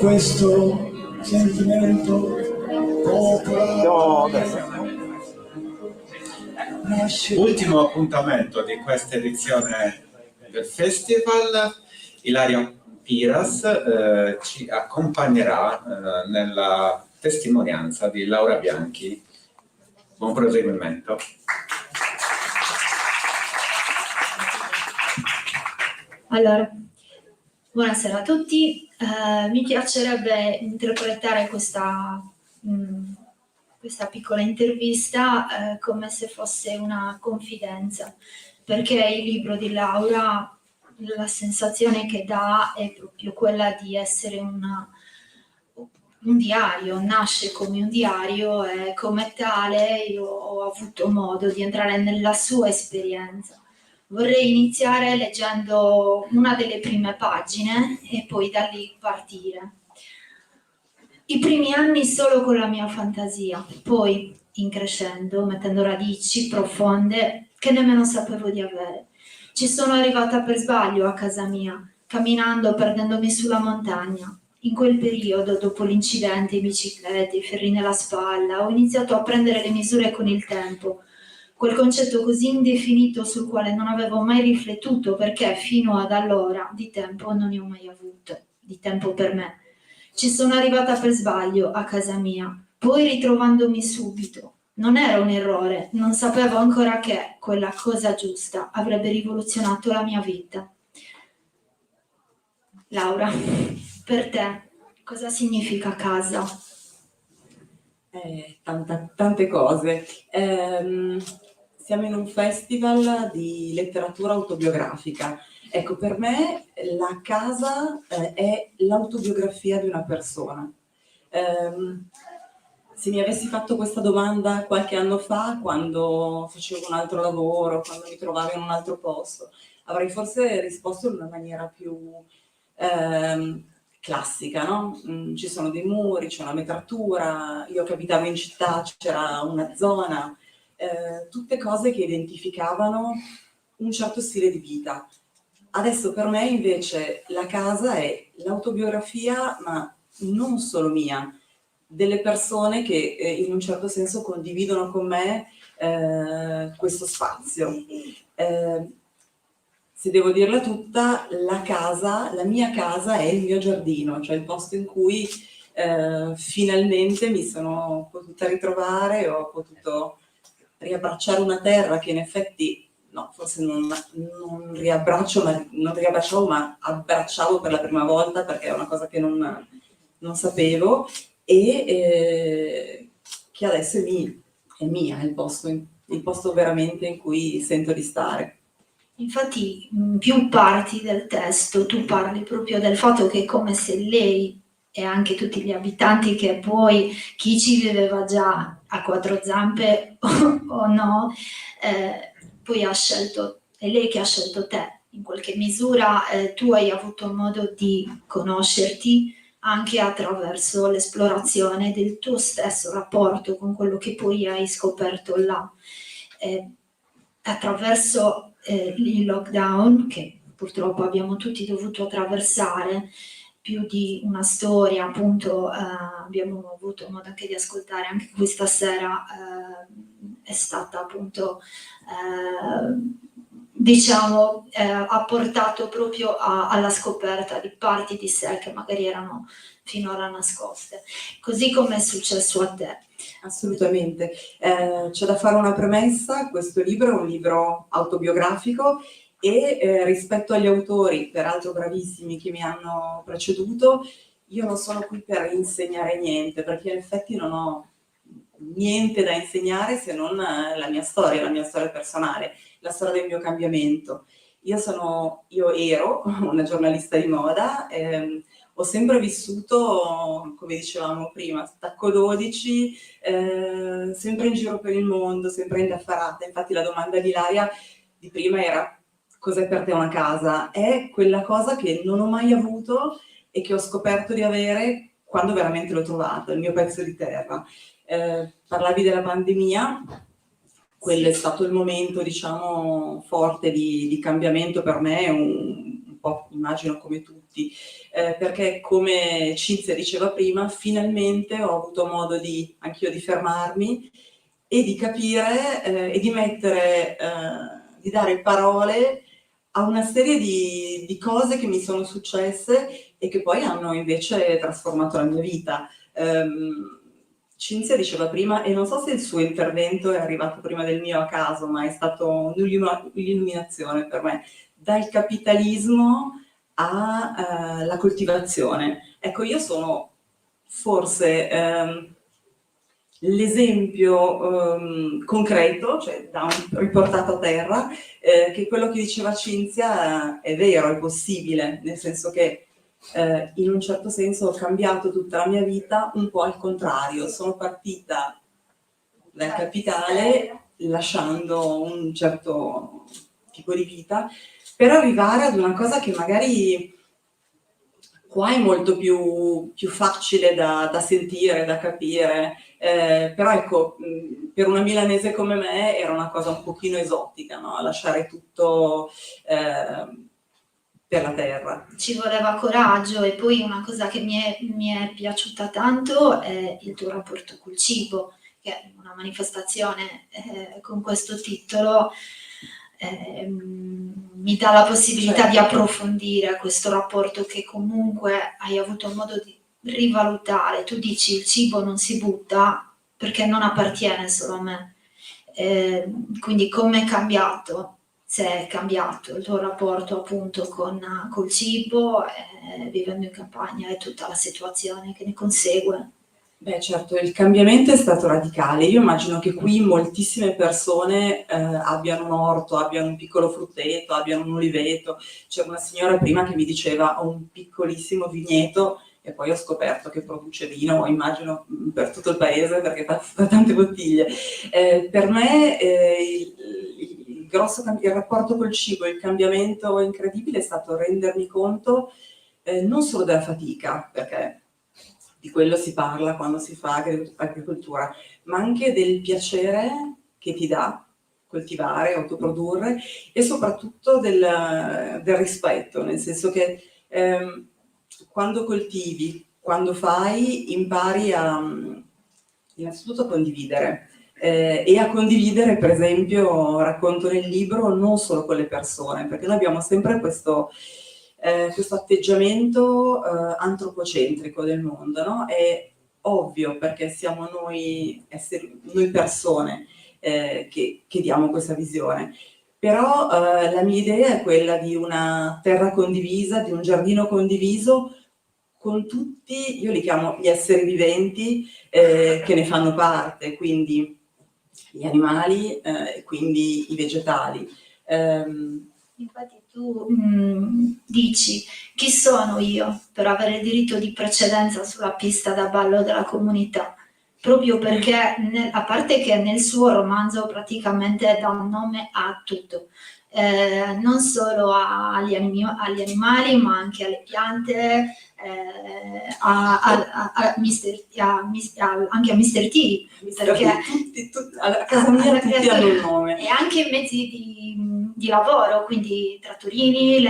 questo sentimento popolare. Ultimo appuntamento di questa edizione del festival. Ilaria Piras ci accompagnerà nella testimonianza di Laura Bianchi. Buon proseguimento. Allora, buonasera a tutti. Mi piacerebbe interpretare questa piccola intervista come se fosse una confidenza, perché il libro di Laura, la sensazione che dà è proprio quella di essere un diario, nasce come un diario e come tale io ho avuto modo di entrare nella sua esperienza. Vorrei iniziare leggendo una delle prime pagine e poi da lì partire. I primi anni solo con la mia fantasia, poi in crescendo, mettendo radici profonde che nemmeno sapevo di avere. Ci sono arrivata per sbaglio a casa mia, camminando, perdendomi sulla montagna. In quel periodo, dopo l'incidente in bicicletta, i ferri nella spalla, ho iniziato a prendere le misure con il tempo. Quel concetto così indefinito sul quale non avevo mai riflettuto perché fino ad allora di tempo non ne ho mai avuto, di tempo per me. Ci sono arrivata per sbaglio a casa mia, poi ritrovandomi subito. Non era un errore, non sapevo ancora che quella cosa giusta avrebbe rivoluzionato la mia vita. Laura, per te cosa significa casa? Tante cose. Siamo in un festival di letteratura autobiografica. Ecco, per me la casa è l'autobiografia di una persona. Se mi avessi fatto questa domanda qualche anno fa, quando facevo un altro lavoro, quando mi trovavo in un altro posto, avrei forse risposto in una maniera più classica, no? Ci sono dei muri, c'è una metratura, io che abitavo in città, c'era una zona, tutte cose che identificavano un certo stile di vita. Adesso per me invece la casa è l'autobiografia, ma non solo mia, delle persone che in un certo senso condividono con me questo spazio. Se devo dirla tutta, la mia casa è il mio giardino, cioè il posto in cui finalmente mi sono potuta ritrovare, ho potuto riabbracciare una terra che in effetti, no, forse non riabbracciavo, ma abbracciavo per la prima volta perché è una cosa che non sapevo e che adesso è mia, è il posto veramente in cui sento di stare. Infatti, in più parti del testo tu parli proprio del fatto che è come se lei e anche tutti gli abitanti, che poi chi ci viveva già a quattro zampe o no, poi ha scelto, è lei che ha scelto te. In qualche misura tu hai avuto modo di conoscerti anche attraverso l'esplorazione del tuo stesso rapporto con quello che poi hai scoperto là. Attraverso il lockdown, che purtroppo abbiamo tutti dovuto attraversare, più di una storia, appunto, abbiamo avuto modo anche di ascoltare anche questa sera, è stata appunto, ha portato proprio alla scoperta di parti di sé che magari erano finora nascoste, così come è successo a te. Assolutamente. C'è da fare una premessa: questo libro è un libro autobiografico e rispetto agli autori, peraltro bravissimi, che mi hanno preceduto, io non sono qui per insegnare niente, perché in effetti non ho niente da insegnare se non la mia storia personale, la storia del mio cambiamento. Io ero una giornalista di moda, ho sempre vissuto, come dicevamo prima, stacco 12, sempre in giro per il mondo, sempre indaffarata. Infatti la domanda di Ilaria di prima era: cos'è per te una casa? È quella cosa che non ho mai avuto e che ho scoperto di avere quando veramente l'ho trovata, il mio pezzo di terra. Parlavi della pandemia, quello è stato il momento, diciamo, forte di cambiamento per me, un un po' immagino come tutti, perché come Cinzia diceva prima, finalmente ho avuto modo anch'io di fermarmi e di capire e di mettere, di dare parole a una serie di cose che mi sono successe e che poi hanno invece trasformato la mia vita. Cinzia diceva prima, e non so se il suo intervento è arrivato prima del mio a caso, ma è stato un'illuminazione per me, dal capitalismo alla coltivazione. Ecco, io sono forse l'esempio concreto, cioè riportato a terra, che quello che diceva Cinzia è vero, è possibile, nel senso che in un certo senso ho cambiato tutta la mia vita un po' al contrario, sono partita dal capitale lasciando un certo tipo di vita per arrivare ad una cosa che magari qua è molto più facile da sentire, da capire, però ecco, per una milanese come me era una cosa un pochino esotica, no? Lasciare tutto per la terra. Ci voleva coraggio, e poi una cosa che mi è piaciuta tanto è il tuo rapporto col cibo, che è una manifestazione con questo titolo mi dà la possibilità Certo. di approfondire questo rapporto che comunque hai avuto modo di rivalutare. Tu dici il cibo non si butta perché non appartiene solo a me, quindi come è cambiato? Se è cambiato il tuo rapporto appunto col cibo, vivendo in campagna, e tutta la situazione che ne consegue. Beh, certo, il cambiamento è stato radicale. Io immagino che qui moltissime persone abbiano un orto, abbiano un piccolo frutteto, abbiano un oliveto. C'è una signora prima che mi diceva ho un piccolissimo vigneto e poi ho scoperto che produce vino, immagino per tutto il paese perché fa tante bottiglie. Per me il rapporto col cibo, il cambiamento incredibile è stato rendermi conto non solo della fatica, perché di quello si parla quando si fa agricoltura, ma anche del piacere che ti dà coltivare, autoprodurre, e soprattutto del rispetto, nel senso che quando coltivi, quando fai, impari innanzitutto a condividere. E a condividere, per esempio, racconto nel libro, non solo con le persone, perché noi abbiamo sempre questo atteggiamento antropocentrico del mondo, no? È ovvio perché siamo noi persone che diamo questa visione, però la mia idea è quella di una terra condivisa, di un giardino condiviso con tutti, io li chiamo gli esseri viventi che ne fanno parte, quindi gli animali e quindi i vegetali. Infatti tu dici chi sono io per avere il diritto di precedenza sulla pista da ballo della comunità, proprio perché a parte che nel suo romanzo praticamente dà un nome a tutto, non solo agli animali ma anche alle piante, anche a Mr. T, perché a casa mia tutti hanno un nome. E anche i mezzi di lavoro, quindi trattorini,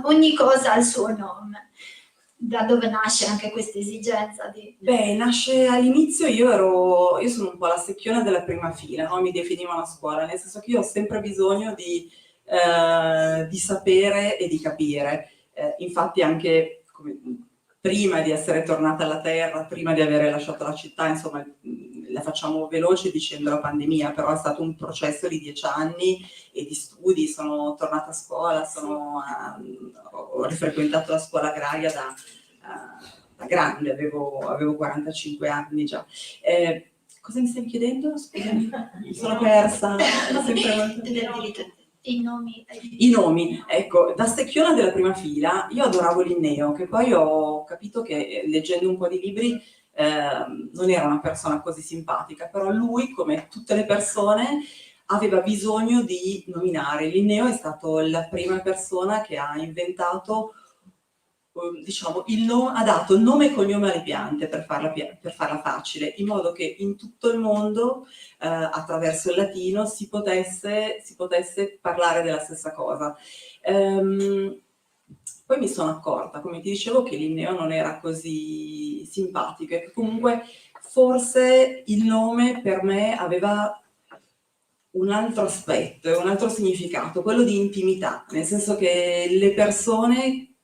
ogni cosa ha il suo nome. Da dove nasce anche questa esigenza di... Beh, nasce all'inizio, io sono un po' la secchiona della prima fila, no? Mi definivano a scuola, nel senso che io ho sempre bisogno di sapere e di capire. Infatti anche prima di essere tornata alla terra, prima di aver lasciato la città, insomma, la facciamo veloce dicendo la pandemia, però è stato un processo di 10 anni e di studi. Sono tornata a scuola, ho rifrequentato la scuola agraria da grande, avevo 45 anni già. Cosa mi stai chiedendo? Scusami, mi sono persa. I nomi. I nomi, ecco, da secchiona della prima fila io adoravo Linneo, che poi ho capito che leggendo un po' di libri non era una persona così simpatica, però lui, come tutte le persone, aveva bisogno di nominare. Linneo è stato la prima persona che ha inventato, diciamo, ha dato nome e cognome alle piante per farla facile, in modo che in tutto il mondo attraverso il latino si potesse parlare della stessa cosa. Poi mi sono accorta, come ti dicevo, che Linneo non era così simpatico e che comunque forse il nome per me aveva un altro aspetto e un altro significato, quello di intimità, nel senso che le persone,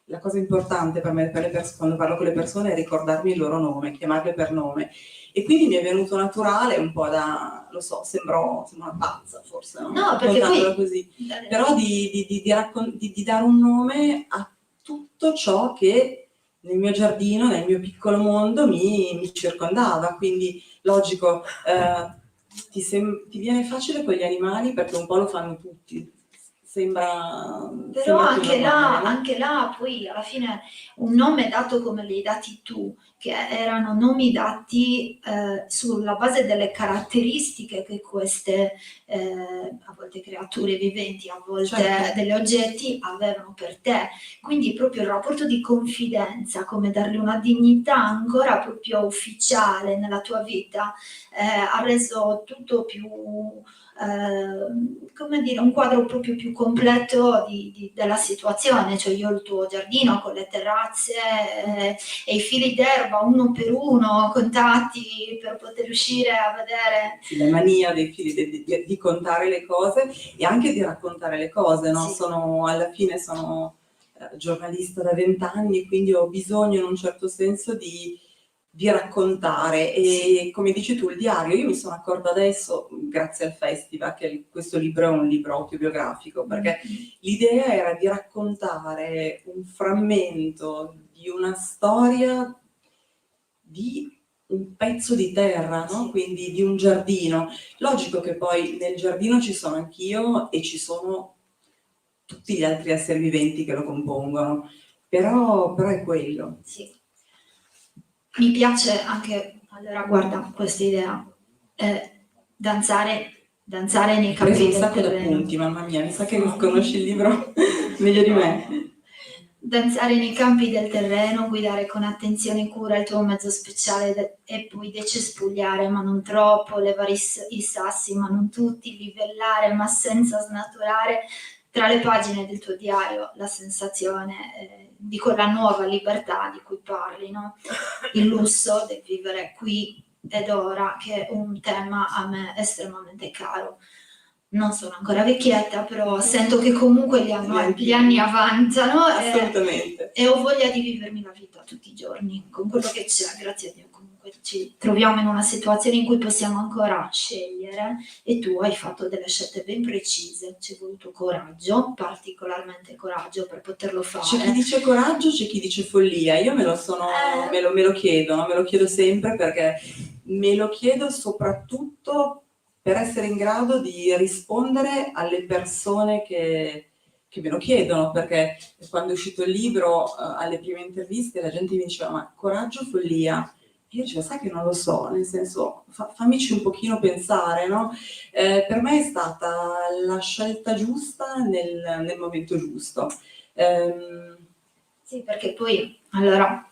la cosa importante per me, quando parlo con le persone, è ricordarmi il loro nome, chiamarle per nome. E quindi mi è venuto naturale un po' da, lo so, sembro una pazza forse, no? No, perché poi... Così. Però di dare un nome a tutto ciò che nel mio giardino, nel mio piccolo mondo mi circondava. Quindi, logico, ti viene facile con gli animali perché un po' lo fanno tutti. Però anche là poi alla fine un nome dato come li hai dati tu, che erano nomi dati sulla base delle caratteristiche che queste a volte creature viventi, a volte degli oggetti avevano per te. Quindi proprio il rapporto di confidenza, come dargli una dignità ancora proprio ufficiale nella tua vita, ha reso tutto più... come dire, un quadro proprio più completo della situazione, cioè io ho il tuo giardino con le terrazze e i fili d'erba uno per uno contati per poter uscire a vedere. Sì, la mania dei fili di contare le cose e anche di raccontare le cose, no? Sì. Alla fine sono giornalista da 20 anni, quindi ho bisogno in un certo senso di raccontare e come dici tu il diario, io mi sono accorta adesso grazie al festival che questo libro è un libro autobiografico perché l'idea era di raccontare un frammento di una storia di un pezzo di terra, no? Quindi di un giardino. Logico che poi nel giardino ci sono anch'io e ci sono tutti gli altri esseri viventi che lo compongono, però è quello. Sì. Mi piace anche, allora guarda questa idea, danzare nei campi del terreno. Un sacco di appunti, mamma mia, mi sa che conosci il libro meglio di me. Danzare nei campi del terreno, guidare con attenzione e cura il tuo mezzo speciale e poi decespugliare, ma non troppo, levare i sassi, ma non tutti, livellare, ma senza snaturare. Tra le pagine del tuo diario la sensazione di quella nuova libertà di cui parli, no? Il lusso del vivere qui ed ora, che è un tema a me estremamente caro. Non sono ancora vecchietta, però sento che comunque gli anni avanzano e ho voglia di vivermi la vita tutti i giorni con quello che c'è, grazie a Dio. Comunque ci troviamo in una situazione in cui possiamo ancora scegliere e tu hai fatto delle scelte ben precise, ci è voluto coraggio, particolarmente coraggio per poterlo fare. C'è chi dice coraggio, c'è chi dice follia, io me lo chiedo, no? Me lo chiedo sempre perché me lo chiedo soprattutto per essere in grado di rispondere alle persone che me lo chiedono, perché quando è uscito il libro, alle prime interviste, la gente mi diceva ma coraggio o follia? E io dicevo, sai che non lo so, nel senso, fammici un pochino pensare, no? Per me è stata la scelta giusta nel momento giusto. Sì, perché poi, allora,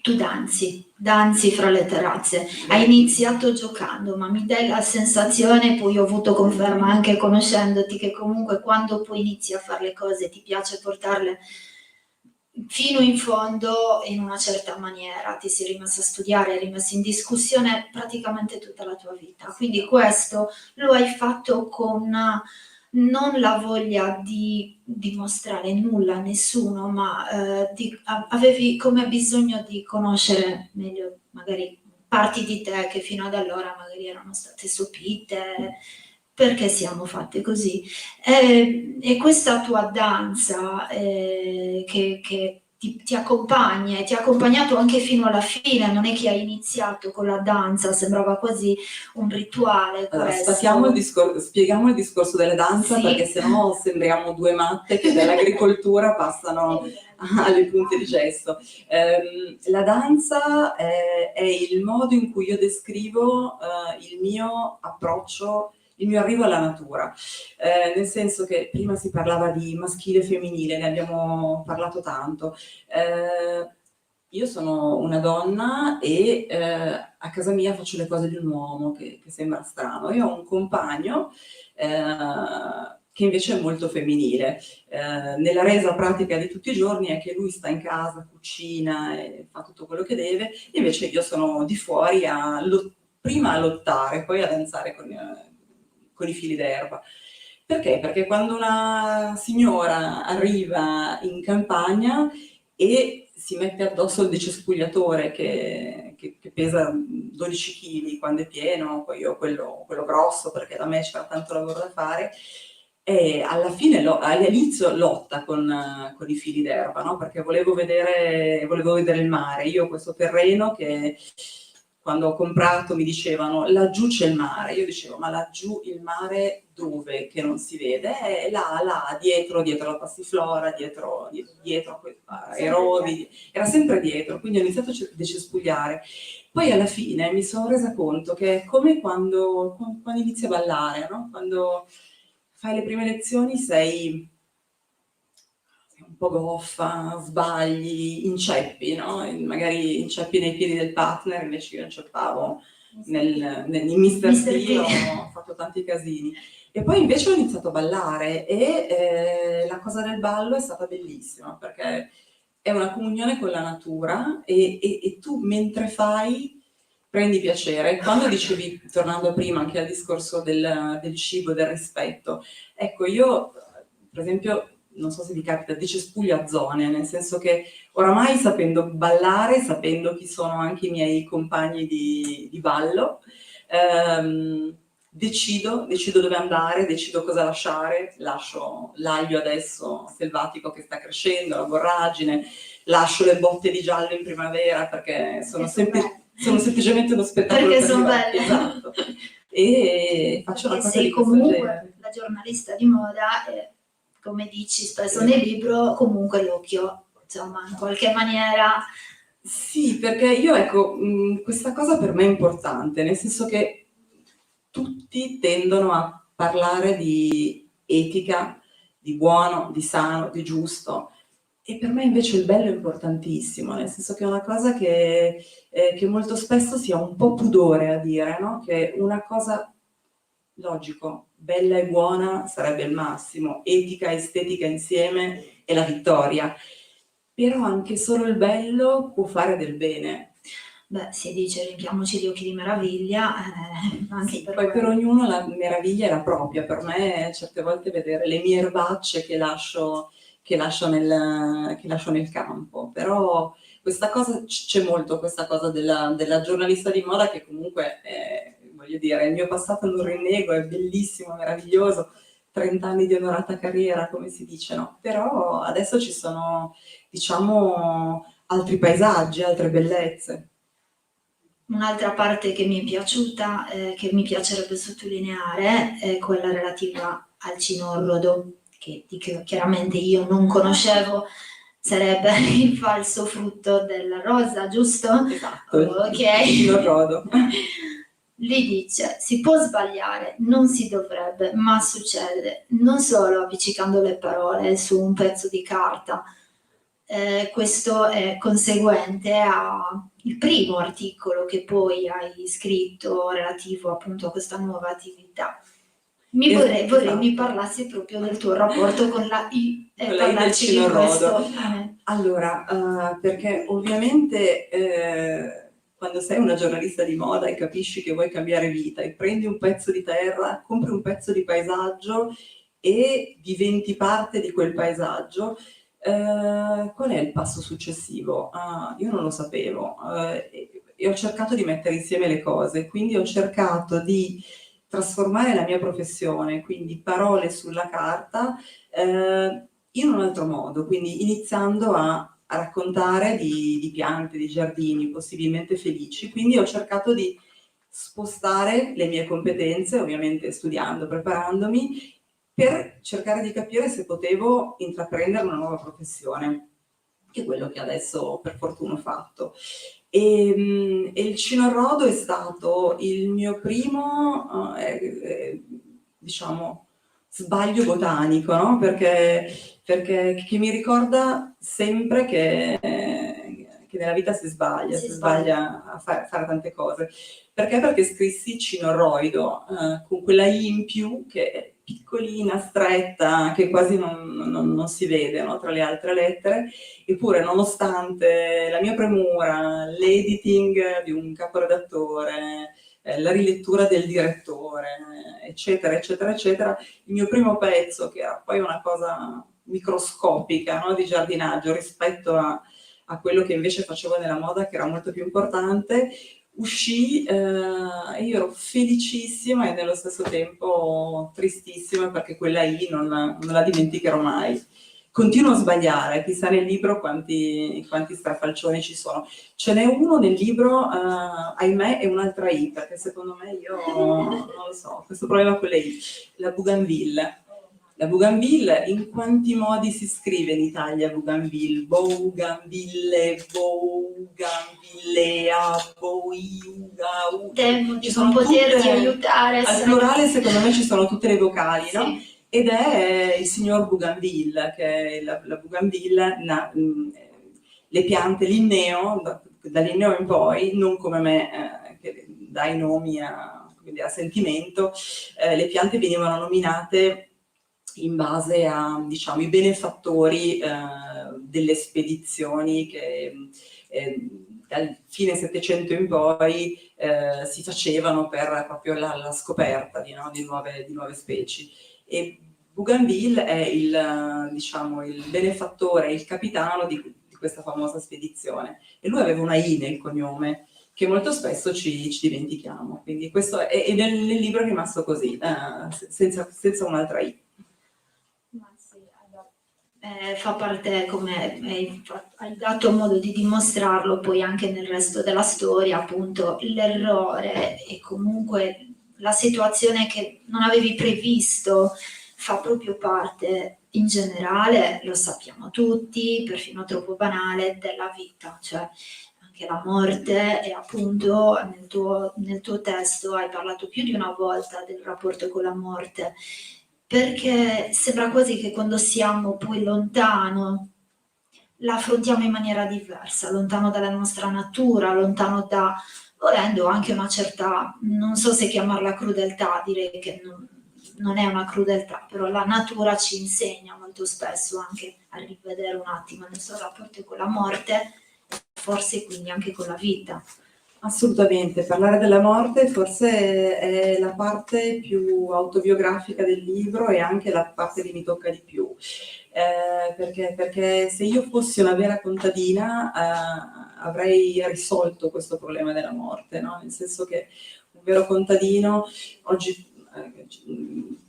tu danzi fra le terrazze, hai iniziato giocando, ma mi dai la sensazione, poi ho avuto conferma anche conoscendoti, che comunque quando poi inizi a fare le cose ti piace portarle fino in fondo in una certa maniera, ti sei rimessa a studiare, hai rimesso in discussione praticamente tutta la tua vita, quindi questo lo hai fatto con non la voglia di dimostrare nulla a nessuno, ma avevi come bisogno di conoscere meglio magari parti di te che fino ad allora magari erano state sopite, perché siamo fatte così. E questa tua danza che ti accompagna e ti ha accompagnato anche fino alla fine, non è che hai iniziato con la danza, sembrava quasi un rituale. Allora, spieghiamo il discorso della danza, sì, perché sennò sembriamo due matte che dall'agricoltura passano alle punte di gesso. La danza è il modo in cui io descrivo il mio approccio, il mio arrivo alla natura, nel senso che prima si parlava di maschile e femminile, ne abbiamo parlato tanto. Io sono una donna e a casa mia faccio le cose di un uomo, che sembra strano. Io ho un compagno che che invece è molto femminile. Nella resa pratica di tutti i giorni è che lui sta in casa, cucina e fa tutto quello che deve, invece io sono di fuori prima a lottare, poi a danzare con i fili d'erba. Perché? Perché quando una signora arriva in campagna e si mette addosso il decespugliatore che pesa 12 kg quando è pieno, poi io quello grosso perché da me c'era tanto lavoro da fare, e alla fine, all'inizio lotta con i fili d'erba, no? Perché volevo vedere il mare. Io ho questo terreno che quando ho comprato mi dicevano laggiù c'è il mare, io dicevo ma laggiù il mare dove che non si vede? Là, dietro la passiflora, dietro ai rovi, era sempre dietro, quindi ho iniziato a decespugliare. Poi alla fine mi sono resa conto che è come quando inizi a ballare, no? Quando fai le prime lezioni sei un po' goffa, sbagli, inceppi, no? Magari inceppi nei piedi del partner, invece io inceppavo in Mr. T, ho fatto tanti casini. E poi invece ho iniziato a ballare e la cosa del ballo è stata bellissima, perché è una comunione con la natura e tu mentre fai prendi piacere. Quando dicevi, tornando prima anche al discorso del cibo, del rispetto, ecco, io per esempio, non so se vi capita, decespuglio a zone, nel senso che oramai sapendo ballare, sapendo chi sono anche i miei compagni di ballo, decido dove andare, decido cosa lasciare, lascio l'aglio adesso selvatico che sta crescendo, la vorragine, lascio le botte di giallo in primavera perché sono semplicemente uno spettacolo. Perché sono belle. Esatto. E faccio una cosa di questo comunque genere. la giornalista di moda e, come dici spesso nel libro, comunque l'occhio, insomma, in qualche maniera. Sì, perché io ecco, questa cosa per me è importante, nel senso che tutti tendono a parlare di etica, di buono, di sano, di giusto, e per me invece il bello è importantissimo, nel senso che è una cosa che molto spesso si ha un po' pudore a dire, no? Che una cosa, logico, bella e buona sarebbe il massimo, etica e estetica insieme è la vittoria, però anche solo il bello può fare del bene. Beh, si dice riempiamoci gli occhi di meraviglia, anche Sì, per poi per quello. ognuno la meraviglia è la propria. Per me certe volte vedere le mie erbacce che lascio nel campo, però questa cosa, c'è molto questa cosa della giornalista di moda che comunque, voglio dire, il mio passato non rinnego, è bellissimo, meraviglioso, 30 anni di onorata carriera, come si dice, no? Però adesso ci sono, diciamo, altri paesaggi, altre bellezze. Un'altra parte che mi è piaciuta, che mi piacerebbe sottolineare, è quella relativa al cinorrodo, che chiaramente io non conoscevo, sarebbe il falso frutto della rosa, giusto? Esatto, Ok. il cinorrodo. Lì dice, si può sbagliare, non si dovrebbe, ma succede, non solo appiccicando le parole su un pezzo di carta. Questo è conseguente al primo articolo che poi hai scritto relativo appunto a questa nuova attività. Vorrei mi parlassi proprio del tuo rapporto con la I e parlarci di questo. Allora, perché ovviamente quando sei una giornalista di moda e capisci che vuoi cambiare vita e prendi un pezzo di terra, compri un pezzo di paesaggio e diventi parte di quel paesaggio, qual è il passo successivo? Io non lo sapevo e ho cercato di mettere insieme le cose, quindi ho cercato di trasformare la mia professione, quindi parole sulla carta, in un altro modo, quindi iniziando a raccontare di piante, di giardini possibilmente felici, quindi ho cercato di spostare le mie competenze, ovviamente studiando, preparandomi, per cercare di capire se potevo intraprendere una nuova professione, che è quello che adesso per fortuna ho fatto. E il cinorrodo è stato il mio primo, diciamo, sbaglio botanico, no? Perché che mi ricorda sempre che nella vita si sbaglia a fare tante cose. Perché? Perché scrissi cinorroido, con quella I in più che è piccolina, stretta, che quasi non si vede, no, tra le altre lettere, eppure nonostante la mia premura, l'editing di un caporedattore, la rilettura del direttore, eccetera, eccetera, eccetera, il mio primo pezzo, che era poi una cosa microscopica, no, di giardinaggio rispetto a quello che invece facevo nella moda, che era molto più importante, uscì e io ero felicissima e nello stesso tempo tristissima, perché quella I non la dimenticherò mai. Continuo a sbagliare, chissà nel libro quanti strafalcioni ci sono. Ce n'è uno nel libro, ahimè, e un'altra I, perché secondo me io, non lo so, questo problema con le I. La Bougainville. La Bougainville, in quanti modi si scrive in Italia Bougainville? Bougainville, Bougainvillea, Bouiuga. Temo di Ci non sono poterti tutte, aiutare. al plurale secondo me ci sono tutte le vocali, no? Sì. Ed è il signor Bougainville, che è la Bougainville, le piante, linneo, da linneo in poi, non come me, che dà i nomi quindi a sentimento, le piante venivano nominate in base a, diciamo, i benefattori delle spedizioni che dal fine Settecento in poi si facevano per proprio la scoperta di nuove specie. E Bougainville è diciamo, il benefattore, il capitano di questa famosa spedizione. E lui aveva una I nel cognome, che molto spesso ci dimentichiamo. Quindi questo è nel libro è rimasto così, senza un'altra I. Ma sì, fa parte, come hai dato modo di dimostrarlo poi anche nel resto della storia, appunto l'errore e comunque la situazione che non avevi previsto fa proprio parte in generale, lo sappiamo tutti, perfino troppo banale, della vita, cioè anche la morte. E appunto nel tuo testo hai parlato più di una volta del rapporto con la morte, perché sembra quasi che quando siamo poi lontano la affrontiamo in maniera diversa, lontano dalla nostra natura, lontano volendo anche una certa, non so se chiamarla crudeltà, direi che non è una crudeltà, però la natura ci insegna molto spesso anche a rivedere un attimo il nostro rapporto con la morte, forse quindi anche con la vita. Assolutamente, parlare della morte forse è la parte più autobiografica del libro e anche la parte che mi tocca di più, perché se io fossi una vera contadina avrei risolto questo problema della morte, no? Nel senso che un vero contadino, oggi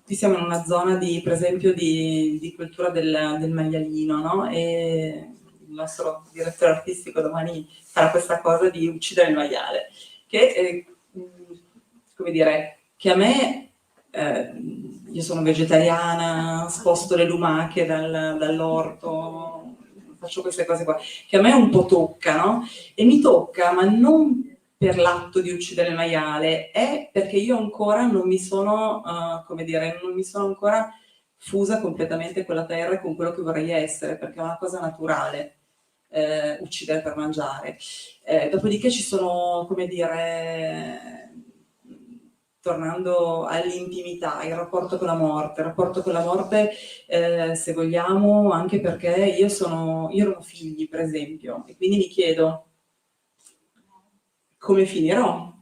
qui siamo in una zona per esempio di cultura del maialino, no? E il nostro direttore artistico domani farà questa cosa di uccidere il maiale, che come dire, che a me, io sono vegetariana, sposto le lumache dall'orto, faccio queste cose qua, che a me un po' tocca, no? E mi tocca, ma non per l'atto di uccidere il maiale, è perché io ancora non mi sono, come dire, non mi sono ancora fusa completamente con la terra e con quello che vorrei essere, perché è una cosa naturale. Uccidere per mangiare. Dopodiché ci sono, come dire, tornando all'intimità, il rapporto con la morte, se vogliamo, anche perché io non ho figli, per esempio, e quindi mi chiedo come finirò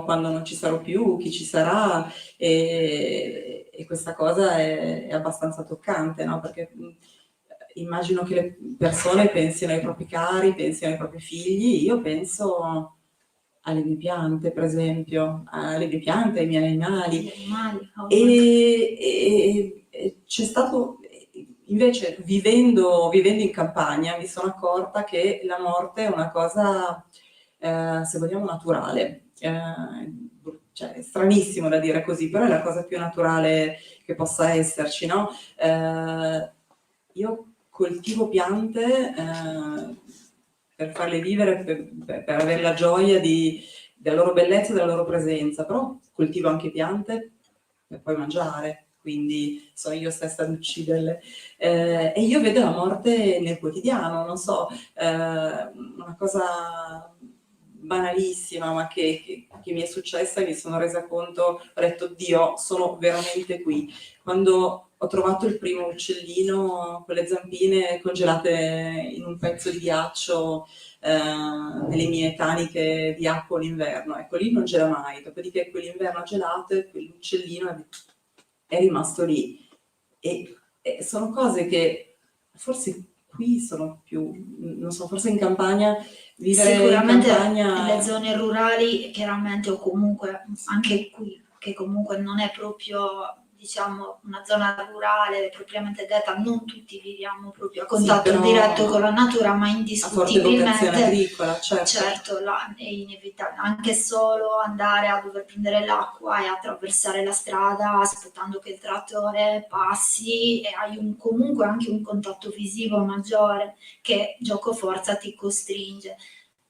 quando non ci sarò più, chi ci sarà, e questa cosa è abbastanza toccante, no? Perché immagino che le persone pensino ai propri cari, pensino ai propri figli, io penso alle mie piante, per esempio, alle mie piante, ai miei animali. E c'è stato, invece, vivendo in campagna, mi sono accorta che la morte è una cosa, se vogliamo, naturale. Cioè, è stranissimo da dire così, però è la cosa più naturale che possa esserci, no? Io coltivo piante per farle vivere, per avere la gioia della loro bellezza e della loro presenza, però coltivo anche piante per poi mangiare, quindi sono io stessa ad ucciderle. E io vedo la morte nel quotidiano, non so, una cosa banalissima, ma che mi è successa e mi sono resa conto, ho detto, Dio, sono veramente qui. Quando ho trovato il primo uccellino con le zampine congelate in un pezzo di ghiaccio nelle mie taniche di acqua l'inverno, ecco, lì non c'era mai. Dopodiché quell'inverno gelato, quell'uccellino è rimasto lì. E sono cose che forse qui sono più, non so, forse in campagna, vivere Sicuramente in campagna... nelle zone rurali, chiaramente, o comunque anche qui, che comunque non è proprio, diciamo, una zona rurale propriamente detta, non tutti viviamo proprio a contatto però diretto con la natura, ma a forte indiscutibilmente, vocazione agricola, certo. certo, è inevitabile, anche solo andare a dover prendere l'acqua e attraversare la strada aspettando che il trattore passi, e hai comunque anche un contatto visivo maggiore che giocoforza ti costringe.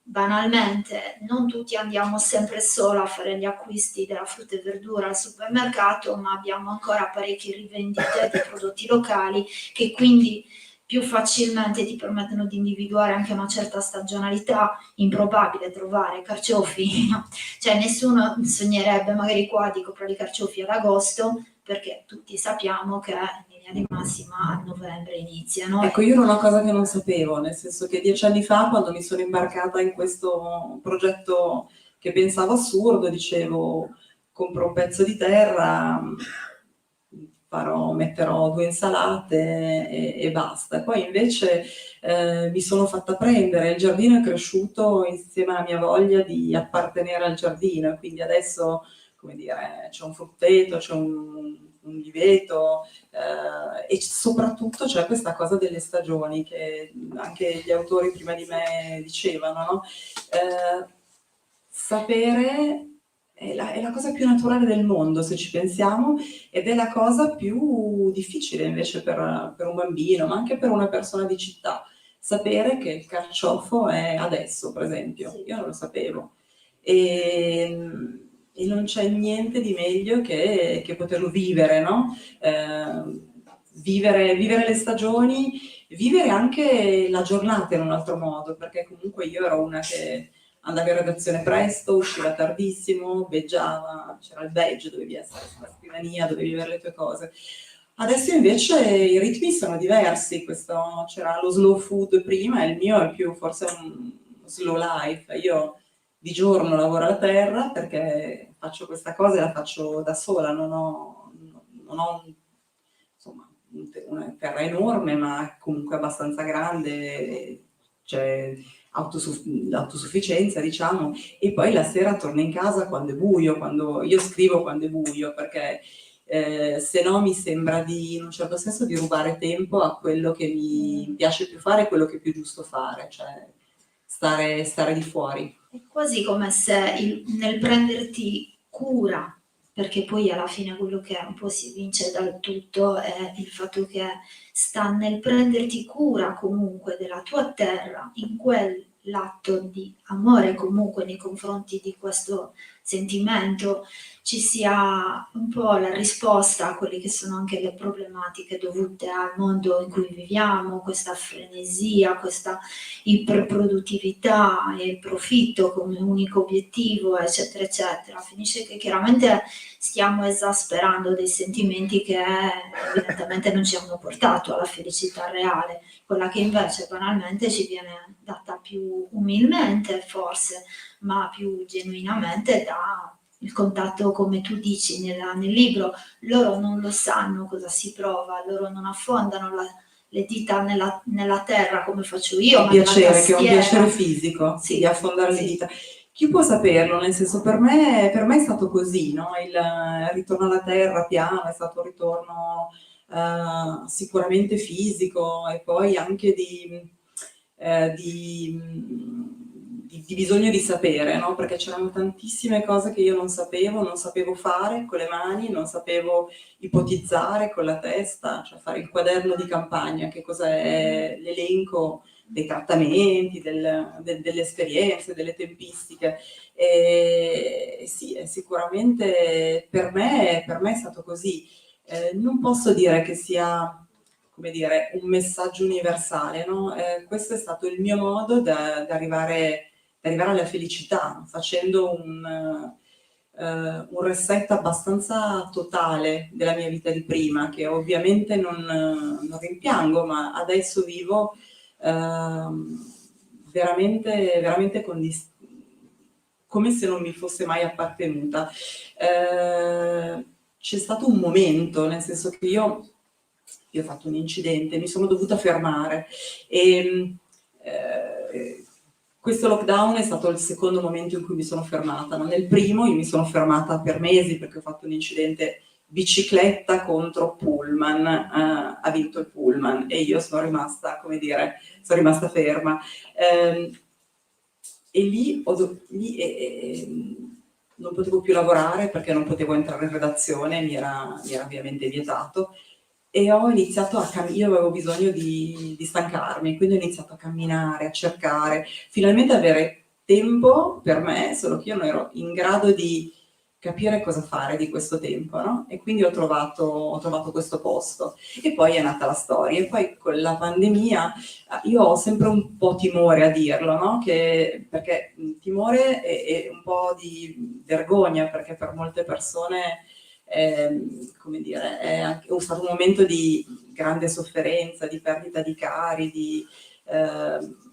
Banalmente, non tutti andiamo sempre solo a fare gli acquisti della frutta e verdura al supermercato, ma abbiamo ancora parecchie rivendite di prodotti locali che quindi più facilmente ti permettono di individuare anche una certa stagionalità. Improbabile trovare carciofi, no? Cioè nessuno sognerebbe magari qua di comprare i carciofi ad agosto, perché tutti sappiamo che in linea di massima a novembre iniziano. Ecco, io era una cosa che non sapevo, nel senso che 10 anni fa, quando mi sono imbarcata in questo progetto che pensavo assurdo, dicevo, compro un pezzo di terra, metterò 2 insalate e basta. Poi invece mi sono fatta prendere, il giardino è cresciuto insieme alla mia voglia di appartenere al giardino, quindi adesso, come dire, c'è un frutteto, c'è un viveto, e soprattutto c'è questa cosa delle stagioni che anche gli autori prima di me dicevano, no? Sapere è la cosa più naturale del mondo, se ci pensiamo, ed è la cosa più difficile invece per un bambino, ma anche per una persona di città. Sapere che il carciofo è adesso, per esempio. Sì. Io non lo sapevo. E non c'è niente di meglio che poterlo vivere, no? Vivere le stagioni, vivere anche la giornata in un altro modo, perché comunque io ero una che andavi in redazione presto, usciva tardissimo, beggiava, c'era il badge, dovevi essere sulla scrivania, dovevi avere le tue cose. Adesso invece i ritmi sono diversi, c'era lo slow food prima, e il mio è più forse un slow life. Io di giorno lavoro alla terra perché faccio questa cosa e la faccio da sola, non ho insomma, una terra enorme, ma comunque abbastanza grande, c'è l'autosufficienza, diciamo, e poi la sera torno in casa quando è buio, quando io scrivo quando è buio, perché se no mi sembra in un certo senso di rubare tempo a quello che mi piace più fare, quello che è più giusto fare, cioè stare di fuori. È quasi come se nel prenderti cura, perché poi alla fine quello che un po' si vince dal tutto è il fatto che sta nel prenderti cura comunque della tua terra, in quell'atto di amore comunque nei confronti di questo sentimento ci sia un po' la risposta a quelle che sono anche le problematiche dovute al mondo in cui viviamo, questa frenesia, questa iperproduttività e il profitto come unico obiettivo, eccetera, eccetera. Finisce che chiaramente stiamo esasperando dei sentimenti che evidentemente non ci hanno portato alla felicità reale, quella che invece banalmente ci viene data più umilmente forse, ma più genuinamente da il contatto, come tu dici nel libro. Loro non lo sanno cosa si prova, loro non affondano le dita nella terra come faccio io, un piacere, che è un piacere fisico, sì, di affondare le dita. Chi può saperlo? Nel senso, per me è stato così, no? Il ritorno alla terra piano è stato un ritorno sicuramente fisico, e poi anche di bisogno di sapere, no? Perché c'erano tantissime cose che io non sapevo fare con le mani, non sapevo ipotizzare con la testa, cioè fare il quaderno di campagna, che cos'è l'elenco dei trattamenti, delle esperienze, delle tempistiche. E sì, sicuramente per me è stato così. Non posso dire che sia, come dire, un messaggio universale, no? Questo è stato il mio modo da arrivare arrivare alla felicità, facendo un reset abbastanza totale della mia vita di prima, che ovviamente non rimpiango, ma adesso vivo veramente, veramente come se non mi fosse mai appartenuta. C'è stato un momento, nel senso che io ho fatto un incidente, mi sono dovuta fermare e questo lockdown è stato il secondo momento in cui mi sono fermata, ma nel primo io mi sono fermata per mesi perché ho fatto un incidente bicicletta contro pullman, ha vinto il pullman e io sono rimasta, come dire, sono rimasta ferma. E lì non potevo più lavorare perché non potevo entrare in redazione, mi era ovviamente vietato. E ho iniziato io avevo bisogno di stancarmi, quindi ho iniziato a camminare, a cercare, finalmente avere tempo per me, solo che io non ero in grado di capire cosa fare di questo tempo, no? E quindi ho trovato questo posto. E poi è nata la storia. E poi con la pandemia io ho sempre un po' timore a dirlo, no? Perché timore e un po' di vergogna, perché per molte persone come dire, è stato un momento di grande sofferenza, di perdita di cari, di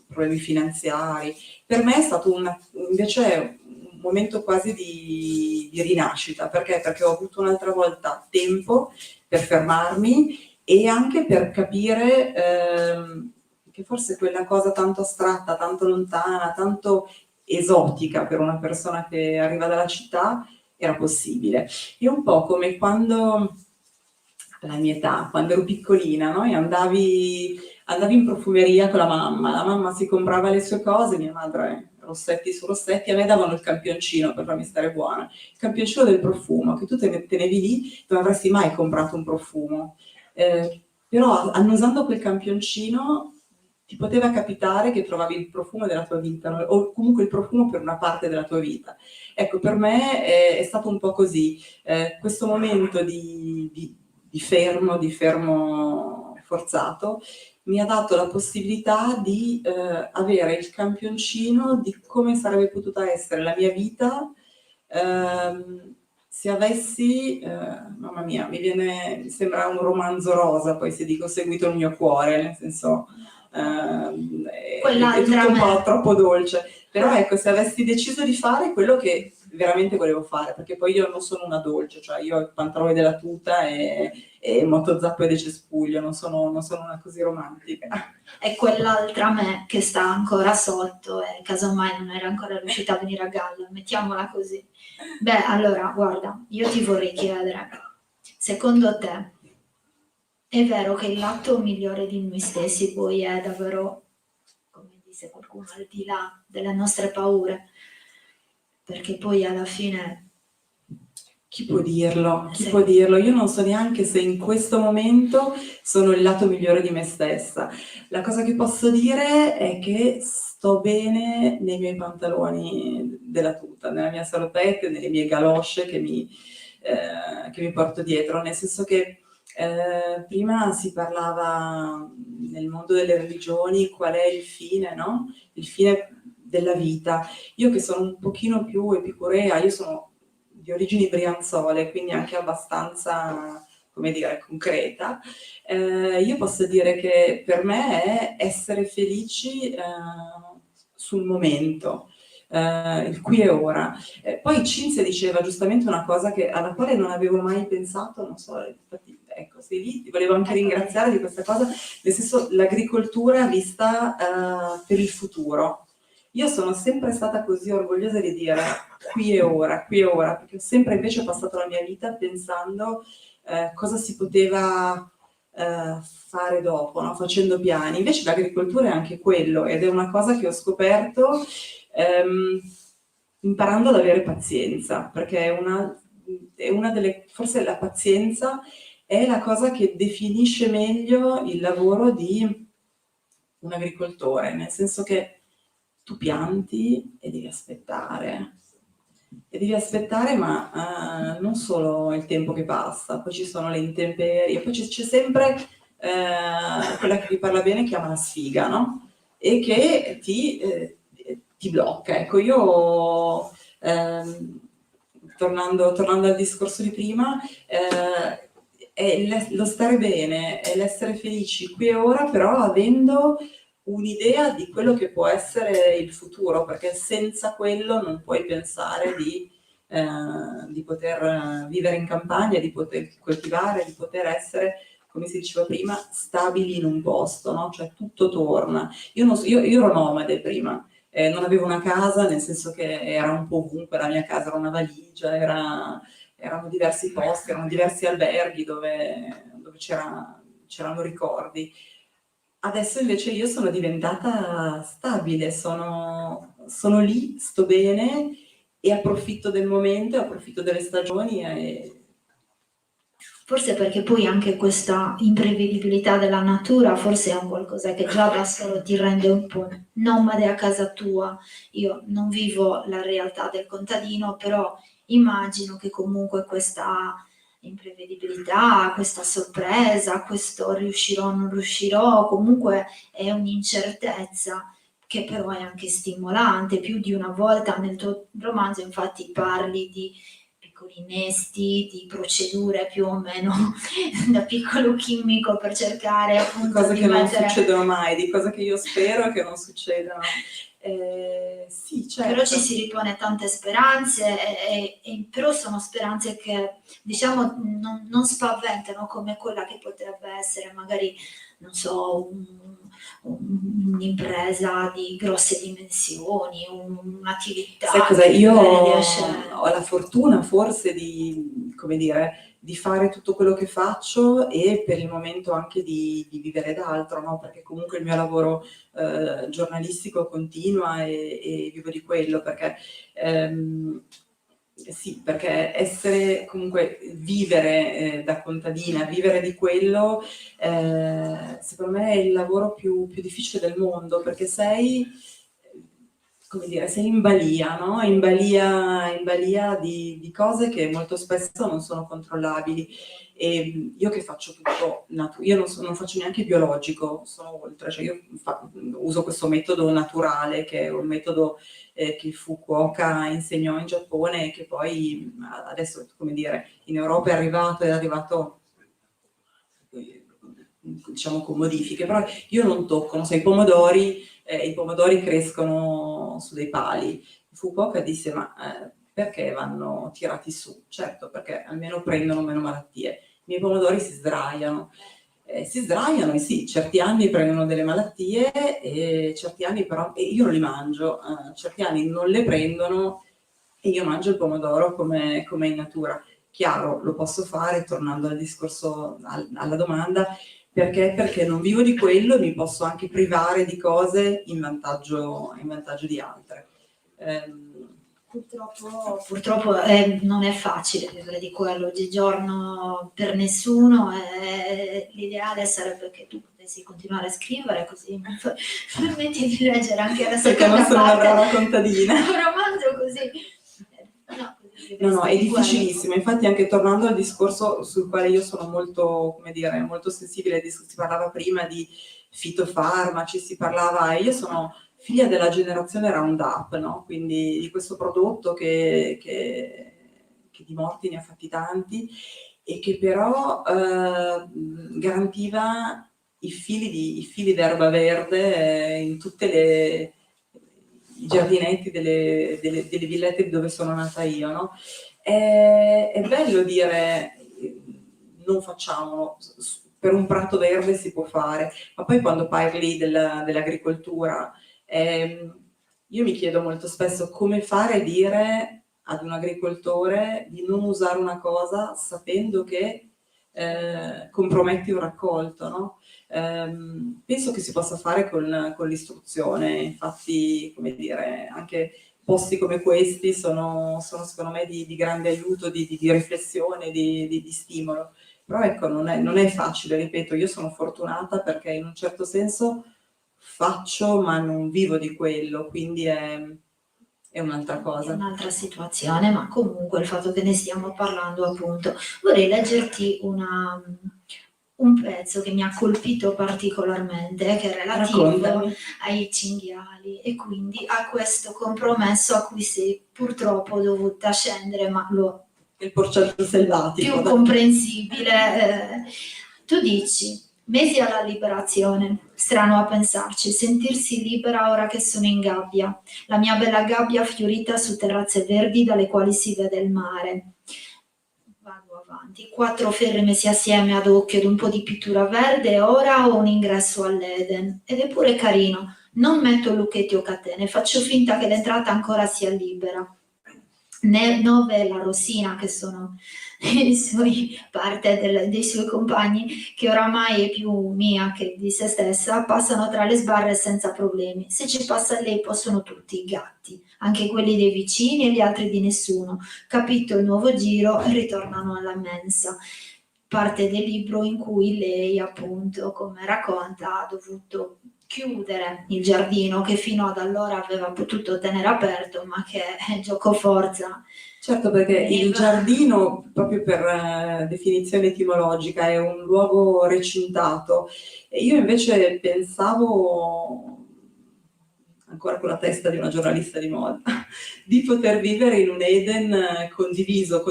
problemi finanziari. Per me è stato invece un momento quasi di rinascita. Perché? Perché ho avuto un'altra volta tempo per fermarmi e anche per capire che forse quella cosa tanto astratta, tanto lontana, tanto esotica per una persona che arriva dalla città era possibile. È un po' come quando, alla mia età, quando ero piccolina, no? E andavi in profumeria con la mamma si comprava le sue cose, mia madre rossetti su rossetti, a me davano il campioncino per farmi stare buona, il campioncino del profumo, che tu tenevi lì, non avresti mai comprato un profumo. Però annusando quel campioncino ti poteva capitare che trovavi il profumo della tua vita, o comunque il profumo per una parte della tua vita. Ecco, per me è stato un po' così, questo momento di fermo forzato mi ha dato la possibilità di avere il campioncino di come sarebbe potuta essere la mia vita se avessi, mamma mia, mi sembra un romanzo rosa, poi se dico seguito il mio cuore, nel senso è tutto un po' troppo dolce, però ecco, se avessi deciso di fare quello che veramente volevo fare, perché poi io non sono una dolce, cioè io ho i pantaloni della tuta e motozappo e de cespuglio, non sono una così romantica. È quell'altra me che sta ancora sotto e casomai non era ancora riuscita a venire a galla, mettiamola così. Beh, allora, guarda, io ti vorrei chiedere, secondo te è vero che il lato migliore di noi stessi poi è davvero, come dice qualcuno, al di là delle nostre paure? Perché poi alla fine... Chi può dirlo? Chi può dirlo? Io non so neanche se in questo momento sono il lato migliore di me stessa. La cosa che posso dire è che sto bene nei miei pantaloni della tuta, nella mia salopette, nelle mie galosce che mi porto dietro, nel senso che prima si parlava nel mondo delle religioni qual è il fine, no? Il fine della vita. Io che sono un pochino più epicurea, io sono di origini brianzole, quindi anche abbastanza, come dire, concreta, io posso dire che per me è essere felici sul momento, il qui e ora. Poi Cinzia diceva giustamente una cosa alla quale non avevo mai pensato, non so, infatti, ecco, sei lì, ti volevo anche ringraziare di questa cosa, nel senso l'agricoltura vista per il futuro. Io sono sempre stata così orgogliosa di dire qui e ora, perché ho sempre invece passato la mia vita pensando cosa si poteva fare dopo, no? Facendo piani. Invece l'agricoltura è anche quello ed è una cosa che ho scoperto imparando ad avere pazienza, perché è una delle, forse la pazienza è la cosa che definisce meglio il lavoro di un agricoltore, nel senso che tu pianti e devi aspettare, ma non solo il tempo che passa, poi ci sono le intemperie, poi c'è sempre quella che vi parla bene chiama la sfiga, no? E che ti ti blocca. Ecco, io tornando al discorso di prima, è lo stare bene, è l'essere felici qui e ora, però avendo un'idea di quello che può essere il futuro, perché senza quello non puoi pensare di poter vivere in campagna, di poter coltivare, di poter essere, come si diceva prima, stabili in un posto, no? Cioè tutto torna. Io ero nomade prima, non avevo una casa, nel senso che era un po' ovunque, la mia casa era una valigia, erano diversi posti, erano diversi alberghi dove c'erano ricordi. Adesso invece io sono diventata stabile, sono lì, sto bene e approfitto del momento, approfitto delle stagioni e Forse perché poi anche questa imprevedibilità della natura forse è un qualcosa che già da solo ti rende un po' nomade a casa tua. Io non vivo la realtà del contadino, però immagino che comunque questa imprevedibilità, questa sorpresa, questo riuscirò o non riuscirò, comunque è un'incertezza che però è anche stimolante. Più di una volta nel tuo romanzo infatti parli di piccoli innesti, di procedure più o meno da piccolo chimico per cercare appunto cose di che non mettere... succedono mai, di cose che io spero che non succedano. Sì, certo. Però ci si ripone tante speranze, però sono speranze che diciamo non spaventano come quella che potrebbe essere magari, non so, un'impresa di grosse dimensioni, un'attività. Sai cosa? che Io riesce... ho la fortuna forse di, come dire, di fare tutto quello che faccio e per il momento anche di vivere d'altro, no? Perché comunque il mio lavoro giornalistico continua e vivo di quello, perché sì, perché vivere da contadina, vivere di quello, secondo me è il lavoro più difficile del mondo, perché sei, come dire, sei in balia, no? In balia di cose che molto spesso non sono controllabili. E io che faccio tutto, io non faccio neanche biologico, sono oltre, cioè io uso questo metodo naturale, che è un metodo che Fukuoka insegnò in Giappone e che poi adesso, come dire, in Europa è arrivato diciamo con modifiche, però io non tocco, non so, i pomodori crescono su dei pali. Fukuoka disse, ma perché vanno tirati su? Certo, perché almeno prendono meno malattie. I miei pomodori si sdraiano e sì, certi anni prendono delle malattie e certi anni però, e io non li mangio, certi anni non le prendono e io mangio il pomodoro come in natura. Chiaro, lo posso fare, tornando al discorso, alla domanda, perché non vivo di quello e mi posso anche privare di cose in vantaggio di altre. Purtroppo non è facile vivere di quello oggigiorno per nessuno, l'ideale sarebbe che tu potessi continuare a scrivere così mi permetti di leggere anche la perché non seconda sono una parte brava contadina. un romanzo così. No, è difficilissimo. Infatti anche tornando al discorso sul quale io sono molto, come dire, molto sensibile, si parlava prima di fitofarmaci, si parlava, io sono figlia della generazione Roundup, no? Quindi di questo prodotto che di morti ne ha fatti tanti e che però garantiva i fili d'erba verde in tutte i giardinetti delle villette dove sono nata io, no? È bello dire non facciamolo, per un prato verde si può fare, ma poi quando parli dell'agricoltura, io mi chiedo molto spesso come fare a dire ad un agricoltore di non usare una cosa sapendo che comprometti un raccolto, no? Penso che si possa fare con l'istruzione, infatti, come dire, anche posti come questi sono secondo me di grande aiuto, di riflessione, di stimolo. Però ecco, non è facile, ripeto, io sono fortunata perché in un certo senso faccio ma non vivo di quello, quindi è un'altra cosa. È un'altra situazione, ma comunque il fatto che ne stiamo parlando appunto. Vorrei leggerti un pezzo che mi ha colpito particolarmente, che è relativo Raccontami. ai cinghiali e quindi a questo compromesso a cui sei purtroppo dovuta scendere, ma lo Il porcello selvatico. più comprensibile. Tu dici, mesi alla liberazione, strano a pensarci, sentirsi libera ora che sono in gabbia, la mia bella gabbia fiorita su terrazze verdi dalle quali si vede il mare. Vado avanti, 4 ferre messe assieme ad occhio ed un po' di pittura verde, ora ho un ingresso all'Eden. Ed è pure carino, non metto lucchetti o catene, faccio finta che l'entrata ancora sia libera. 9 e la Rosina, che sono parte dei suoi compagni, che oramai è più mia che di se stessa, passano tra le sbarre senza problemi. Se ci passa lei possono tutti, i gatti, anche quelli dei vicini e gli altri di nessuno. Capito il nuovo giro e ritornano alla mensa. Parte del libro in cui lei, appunto, come racconta, ha dovuto chiudere il giardino che fino ad allora aveva potuto tenere aperto, ma che giocoforza. Certo, perché il giardino, proprio per definizione etimologica, è un luogo recintato. E io invece pensavo, ancora con la testa di una giornalista di moda, di poter vivere in un Eden condiviso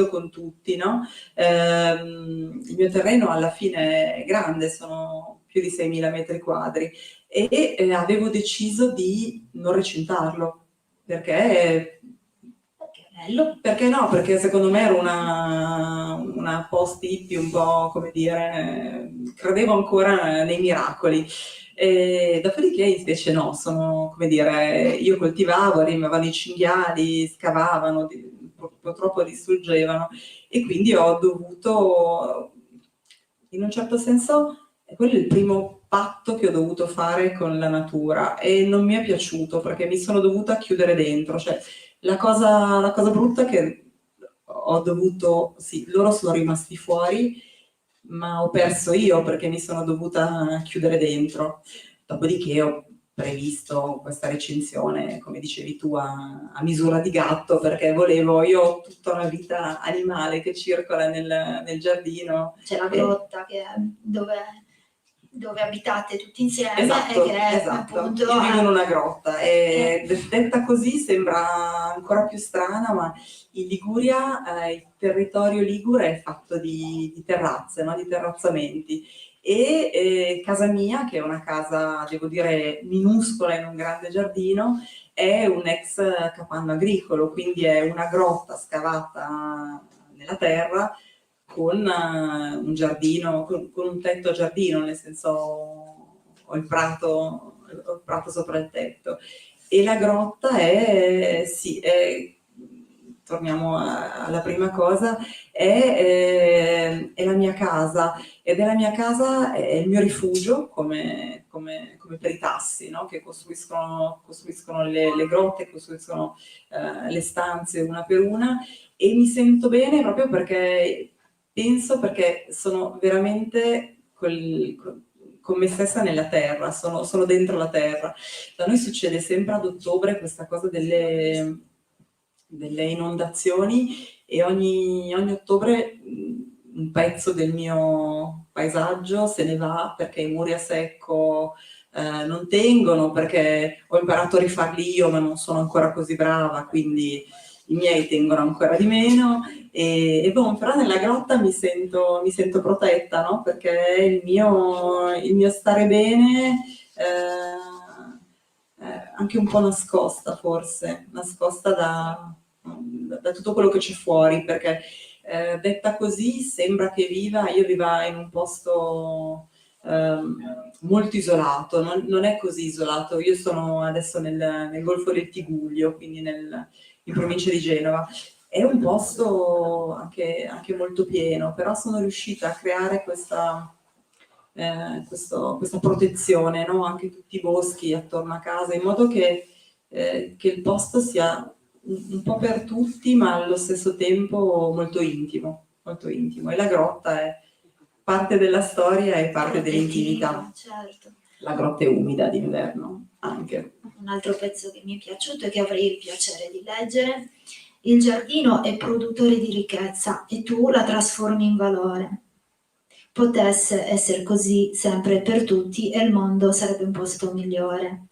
con tutti, no? Il mio terreno alla fine è grande, sono più di 6.000 metri quadri e avevo deciso di non recintarlo, perché bello. perché no? Perché secondo me era una post hippie un po', come dire, credevo ancora nei miracoli. E dopodiché invece no, sono, come dire, io coltivavo, arrivavano i cinghiali, scavavano, purtroppo distruggevano e quindi ho dovuto, in un certo senso, quello è il primo patto che ho dovuto fare con la natura e non mi è piaciuto perché mi sono dovuta chiudere dentro, cioè la cosa brutta è che ho dovuto, sì, loro sono rimasti fuori, ma ho perso io perché mi sono dovuta chiudere dentro. Dopodiché ho previsto questa recinzione, come dicevi tu, a misura di gatto, perché io ho tutta una vita animale che circola nel giardino. C'è la grotta che è dove abitate tutti insieme Esatto, e che esatto. appunto Io vivo in una grotta e detta così sembra ancora più strana, ma in Liguria il territorio ligure è fatto di terrazze, no? Di terrazzamenti e casa mia, che è una casa, devo dire, minuscola in un grande giardino, è un ex capanno agricolo, quindi è una grotta scavata nella terra con un giardino, con un tetto a giardino, nel senso ho il prato sopra il tetto. E la grotta sì, torniamo alla prima cosa, è la mia casa, ed è la mia casa, è il mio rifugio, come per i tassi, no? Che costruiscono le grotte, costruiscono le stanze una per una, e mi sento bene proprio perché sono veramente con me stessa nella terra, sono dentro la terra. Da noi succede sempre ad ottobre questa cosa delle inondazioni e ogni ottobre un pezzo del mio paesaggio se ne va perché i muri a secco non tengono, perché ho imparato a rifarli io ma non sono ancora così brava, quindi i miei tengono ancora di meno però nella grotta mi sento protetta, no? Perché il mio stare bene anche un po' nascosta forse, nascosta da tutto quello che c'è fuori, perché detta così sembra che io viva in un posto molto isolato, non è così isolato. Io sono adesso nel Golfo del Tigullio, quindi in provincia di Genova. È un posto anche molto pieno, però sono riuscita a creare questa protezione, no? Anche tutti i boschi attorno a casa, in modo che il posto sia un po' per tutti, ma allo stesso tempo molto intimo, molto intimo. E la grotta è parte della storia e parte dell'intimità. Certo. La grotta è umida d'inverno anche. Un altro pezzo che mi è piaciuto e che avrei il piacere di leggere: il giardino è produttore di ricchezza e tu la trasformi in valore. potesse essere così sempre per tutti e il mondo sarebbe un posto migliore.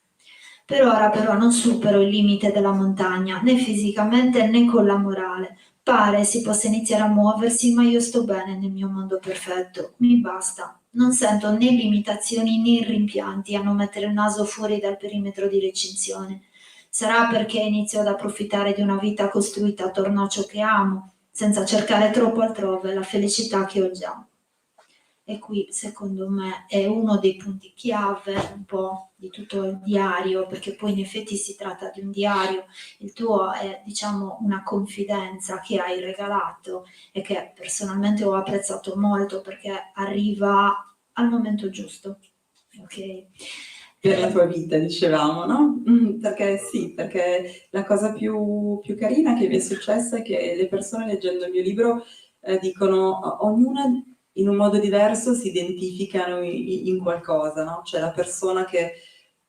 Per ora però non supero il limite della montagna, né fisicamente né con la morale. Pare si possa iniziare a muoversi, ma io sto bene nel mio mondo perfetto. Mi basta. Non sento né limitazioni né rimpianti a non mettere il naso fuori dal perimetro di recinzione. Sarà perché inizio ad approfittare di una vita costruita attorno a ciò che amo, senza cercare troppo altrove la felicità che ho già. E qui secondo me è uno dei punti chiave un po' di tutto il diario, perché poi in effetti si tratta di un diario, il tuo è diciamo una confidenza che hai regalato e che personalmente ho apprezzato molto perché arriva al momento giusto, ok? Per la tua vita, dicevamo, no? Perché sì, perché la cosa più carina che mi è successa è che le persone leggendo il mio libro dicono, ognuna in un modo diverso si identificano in qualcosa, no? C'è la persona che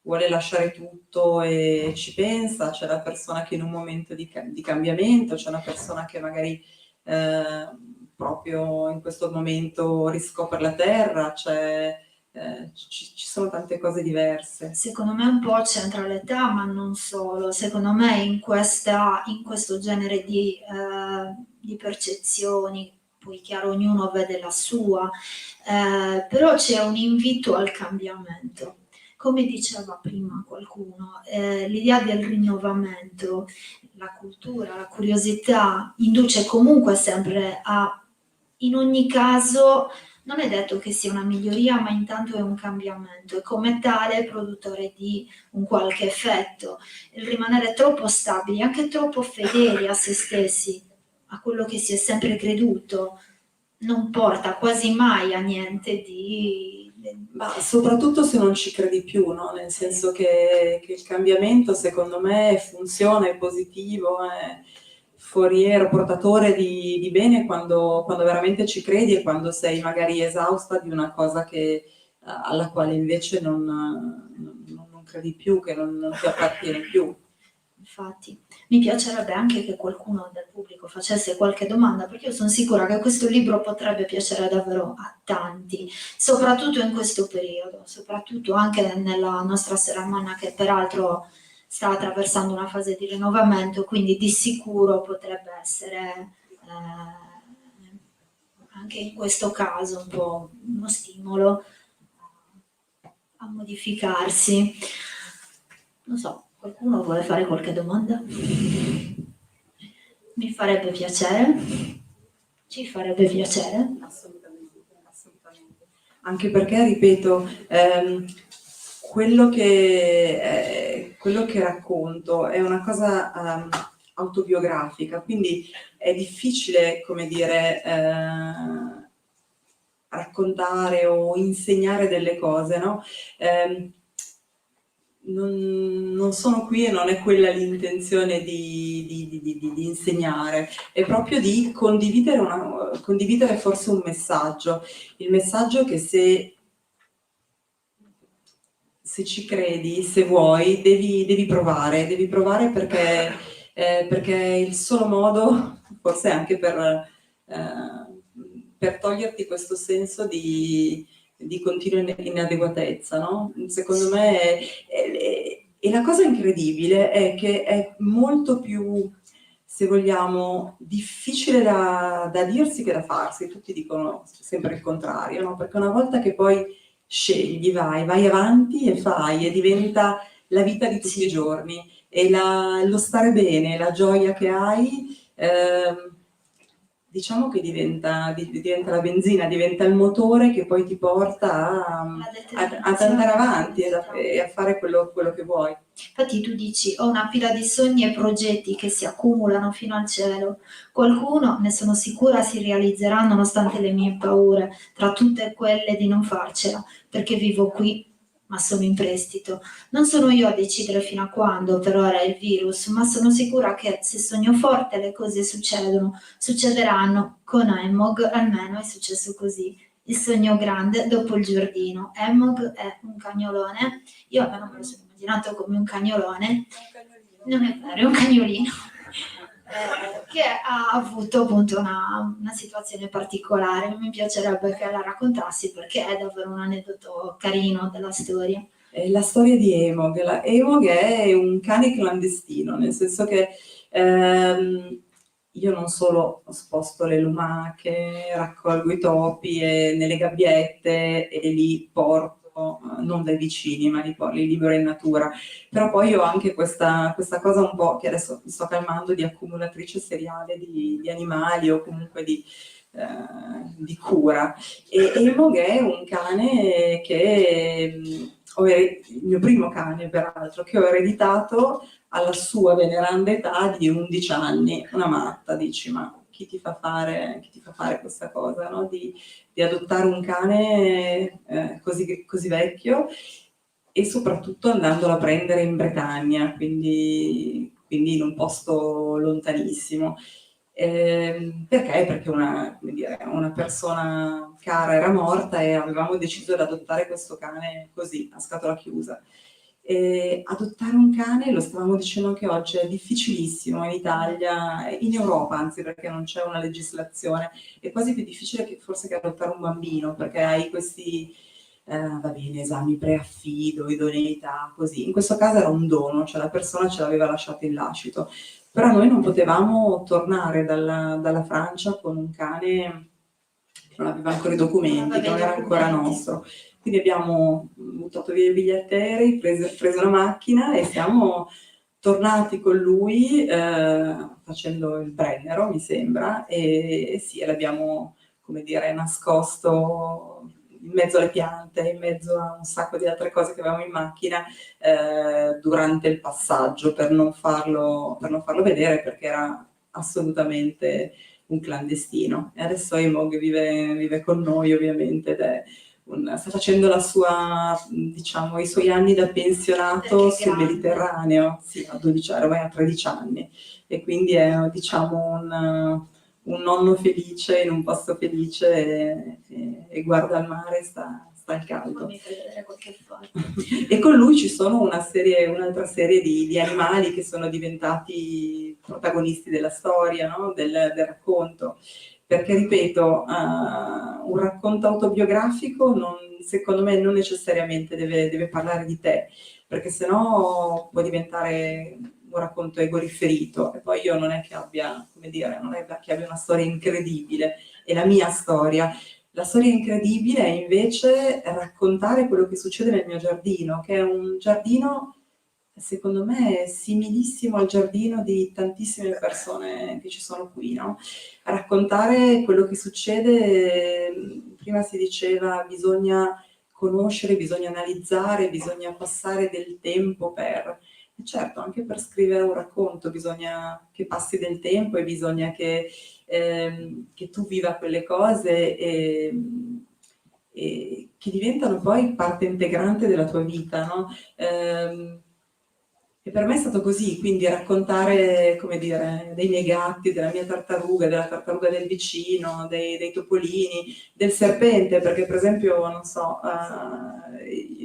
vuole lasciare tutto e ci pensa, c'è la persona che in un momento di cambiamento, c'è una persona che magari proprio in questo momento riscopre la terra, ci sono tante cose diverse. Secondo me un po' c'entra l'età, ma non solo. Secondo me in questo genere di percezioni, poi chiaro ognuno vede la sua, però c'è un invito al cambiamento. Come diceva prima qualcuno, l'idea del rinnovamento, la cultura, la curiosità induce comunque sempre in ogni caso, non è detto che sia una miglioria, ma intanto è un cambiamento e come tale produttore di un qualche effetto. Il rimanere troppo stabili, anche troppo fedeli a se stessi, a quello che si è sempre creduto, non porta quasi mai a niente di... Ma soprattutto se non ci credi più, no? Nel senso che il cambiamento secondo me funziona, è positivo, è foriero, portatore di bene quando veramente ci credi e quando sei magari esausta di una cosa alla quale invece non credi più, che non ti appartiene più. Infatti, mi piacerebbe anche che qualcuno del pubblico facesse qualche domanda, perché io sono sicura che questo libro potrebbe piacere davvero a tanti, soprattutto in questo periodo, soprattutto anche nella nostra Serramanna che peraltro sta attraversando una fase di rinnovamento, quindi di sicuro potrebbe essere anche in questo caso un po' uno stimolo a modificarsi. Non so. Qualcuno vuole fare qualche domanda? Mi farebbe piacere. Ci farebbe piacere. Assolutamente, assolutamente. Anche perché, ripeto, quello che racconto è una cosa autobiografica, quindi è difficile, come dire, raccontare o insegnare delle cose, no? Non sono qui e non è quella l'intenzione di insegnare, è proprio di condividere forse un messaggio. Il messaggio che se ci credi, se vuoi, devi provare perché è il solo modo, forse anche per toglierti questo senso di continua inadeguatezza, no? Secondo me e la cosa incredibile è che è molto più, se vogliamo, difficile da dirsi che da farsi. Tutti dicono sempre il contrario, no? Perché una volta che poi scegli, vai avanti e fai, e diventa la vita di tutti i giorni, e lo stare bene, la gioia che hai, diciamo che diventa la benzina, diventa il motore che poi ti porta ad andare avanti e a fare quello che vuoi. Infatti tu dici, ho una pila di sogni e progetti che si accumulano fino al cielo. Qualcuno, ne sono sicura, si realizzerà nonostante le mie paure, tra tutte quelle di non farcela, perché vivo qui, ma sono in prestito. Non sono io a decidere fino a quando, per ora è il virus, ma sono sicura che se sogno forte le cose succederanno. Con Emog almeno è successo così. Il sogno grande dopo il giardino. Emog è un cagnolone, io almeno me lo sono immaginato come un cagnolone, non è vero, è un cagnolino. che ha avuto appunto una situazione particolare. Mi piacerebbe che la raccontassi perché è davvero un aneddoto carino della storia. La storia di Emog. Emog è un cane clandestino, nel senso che io non solo sposto le lumache, raccolgo i topi nelle gabbiette e li porto, non dai vicini, ma li libero in natura. Però poi ho anche questa cosa un po', che adesso mi sto calmando, di accumulatrice seriale di animali o comunque di cura. E Emog è un cane che il mio primo cane peraltro, che ho ereditato alla sua veneranda età di 11 anni. Una matta, dici, ma chi ti fa fare questa cosa, no? Di adottare un cane così vecchio, e soprattutto andandolo a prendere in Bretagna, quindi in un posto lontanissimo. Perché? Perché una persona cara era morta e avevamo deciso di adottare questo cane così, a scatola chiusa. Adottare un cane, lo stavamo dicendo anche oggi, è difficilissimo in Italia, in Europa anzi, perché non c'è una legislazione. È quasi più difficile forse che adottare un bambino, perché hai questi va bene, esami preaffido, idoneità, così. In questo caso era un dono, cioè la persona ce l'aveva lasciato in lascito. Però noi non potevamo tornare dalla Francia con un cane che non aveva ancora i documenti, che non era ancora nostro. Quindi abbiamo buttato via i biglietti aerei, preso una macchina e siamo tornati con lui facendo il Brennero, mi sembra, e sì, l'abbiamo, come dire, nascosto in mezzo alle piante, in mezzo a un sacco di altre cose che avevamo in macchina durante il passaggio, per non farlo vedere, perché era assolutamente un clandestino. E adesso Emog vive con noi, ovviamente, ed è sta facendo la sua, diciamo, i suoi anni da pensionato sul Mediterraneo. Sì, a 12 anni, ormai a 13 anni, e quindi è, diciamo, un nonno felice in un posto felice e guarda il mare, sta al caldo. Mi fai vedere qualche foto. E con lui ci sono un'altra serie di animali che sono diventati protagonisti della storia, no? del racconto. Perché, ripeto, un racconto autobiografico secondo me non necessariamente deve parlare di te, perché sennò può diventare un racconto egoriferito, e poi io non è che abbia, come dire, non è che abbia una storia incredibile, è la mia storia. La storia incredibile è invece raccontare quello che succede nel mio giardino, che è un giardino, secondo me, similissimo al giardino di tantissime persone che ci sono qui, no? Raccontare quello che succede, prima si diceva, bisogna conoscere, bisogna analizzare, bisogna passare del tempo per... E certo, anche per scrivere un racconto bisogna che passi del tempo e bisogna che tu viva quelle cose e che diventano poi parte integrante della tua vita, no? E per me è stato così, quindi raccontare, come dire, dei miei gatti, della mia tartaruga, della tartaruga del vicino, dei topolini, del serpente, perché per esempio, non so,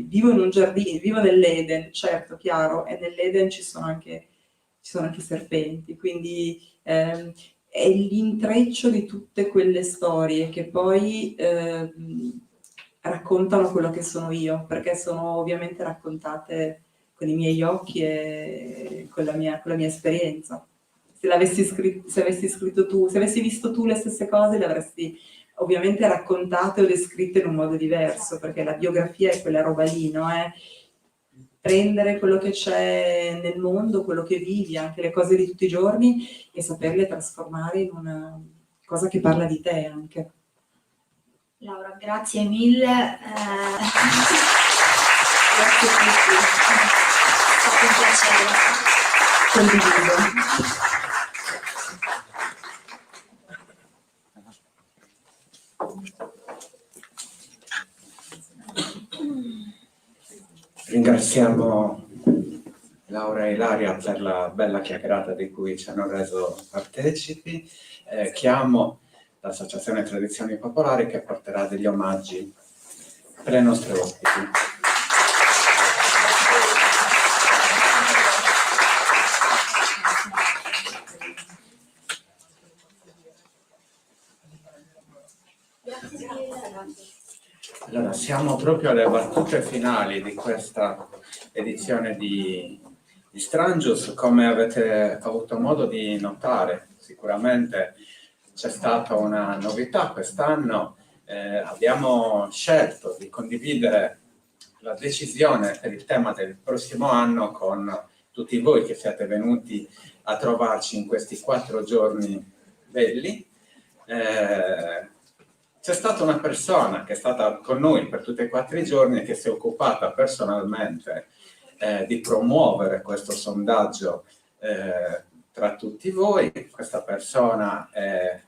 vivo in un giardino, vivo nell'Eden, certo, chiaro, e nell'Eden ci sono anche serpenti, quindi è l'intreccio di tutte quelle storie che poi raccontano quello che sono io, perché sono ovviamente raccontate con i miei occhi e con la mia esperienza. Se avessi scritto tu, se avessi visto tu le stesse cose, le avresti ovviamente raccontate o descritte in un modo diverso, perché la biografia è quella roba lì, no? Prendere quello che c'è nel mondo, quello che vivi, anche le cose di tutti i giorni, e saperle trasformare in una cosa che parla di te anche. Laura, grazie mille. Grazie a tutti. È stato un piacere. Condivido. Ringraziamo Laura e Ilaria per la bella chiacchierata di cui ci hanno reso partecipi. Chiamo l'Associazione Tradizioni Popolari che porterà degli omaggi per le nostre ospiti. Allora, siamo proprio alle battute finali di questa edizione di Strangius. Come avete avuto modo di notare, sicuramente c'è stata una novità quest'anno. Abbiamo scelto di condividere la decisione per il tema del prossimo anno con tutti voi che siete venuti a trovarci in questi 4 giorni belli. C'è stata una persona che è stata con noi per tutti e 4 i giorni e che si è occupata personalmente di promuovere questo sondaggio tra tutti voi. Questa persona è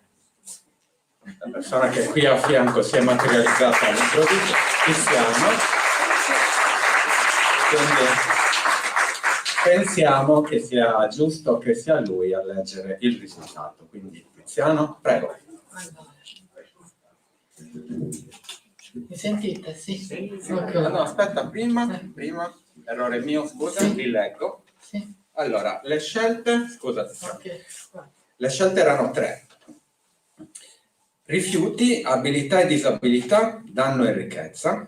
la persona che qui a fianco si è materializzata all'improvviso, Tiziano. Quindi pensiamo che sia giusto che sia lui a leggere il risultato. Quindi Tiziano, prego. Mi sentite? Sì. Okay. No, aspetta, prima, errore mio, scusa, sì. Li leggo. Sì. Allora, le scelte, scusate, Okay. le scelte erano 3. Rifiuti, abilità e disabilità, danno e ricchezza.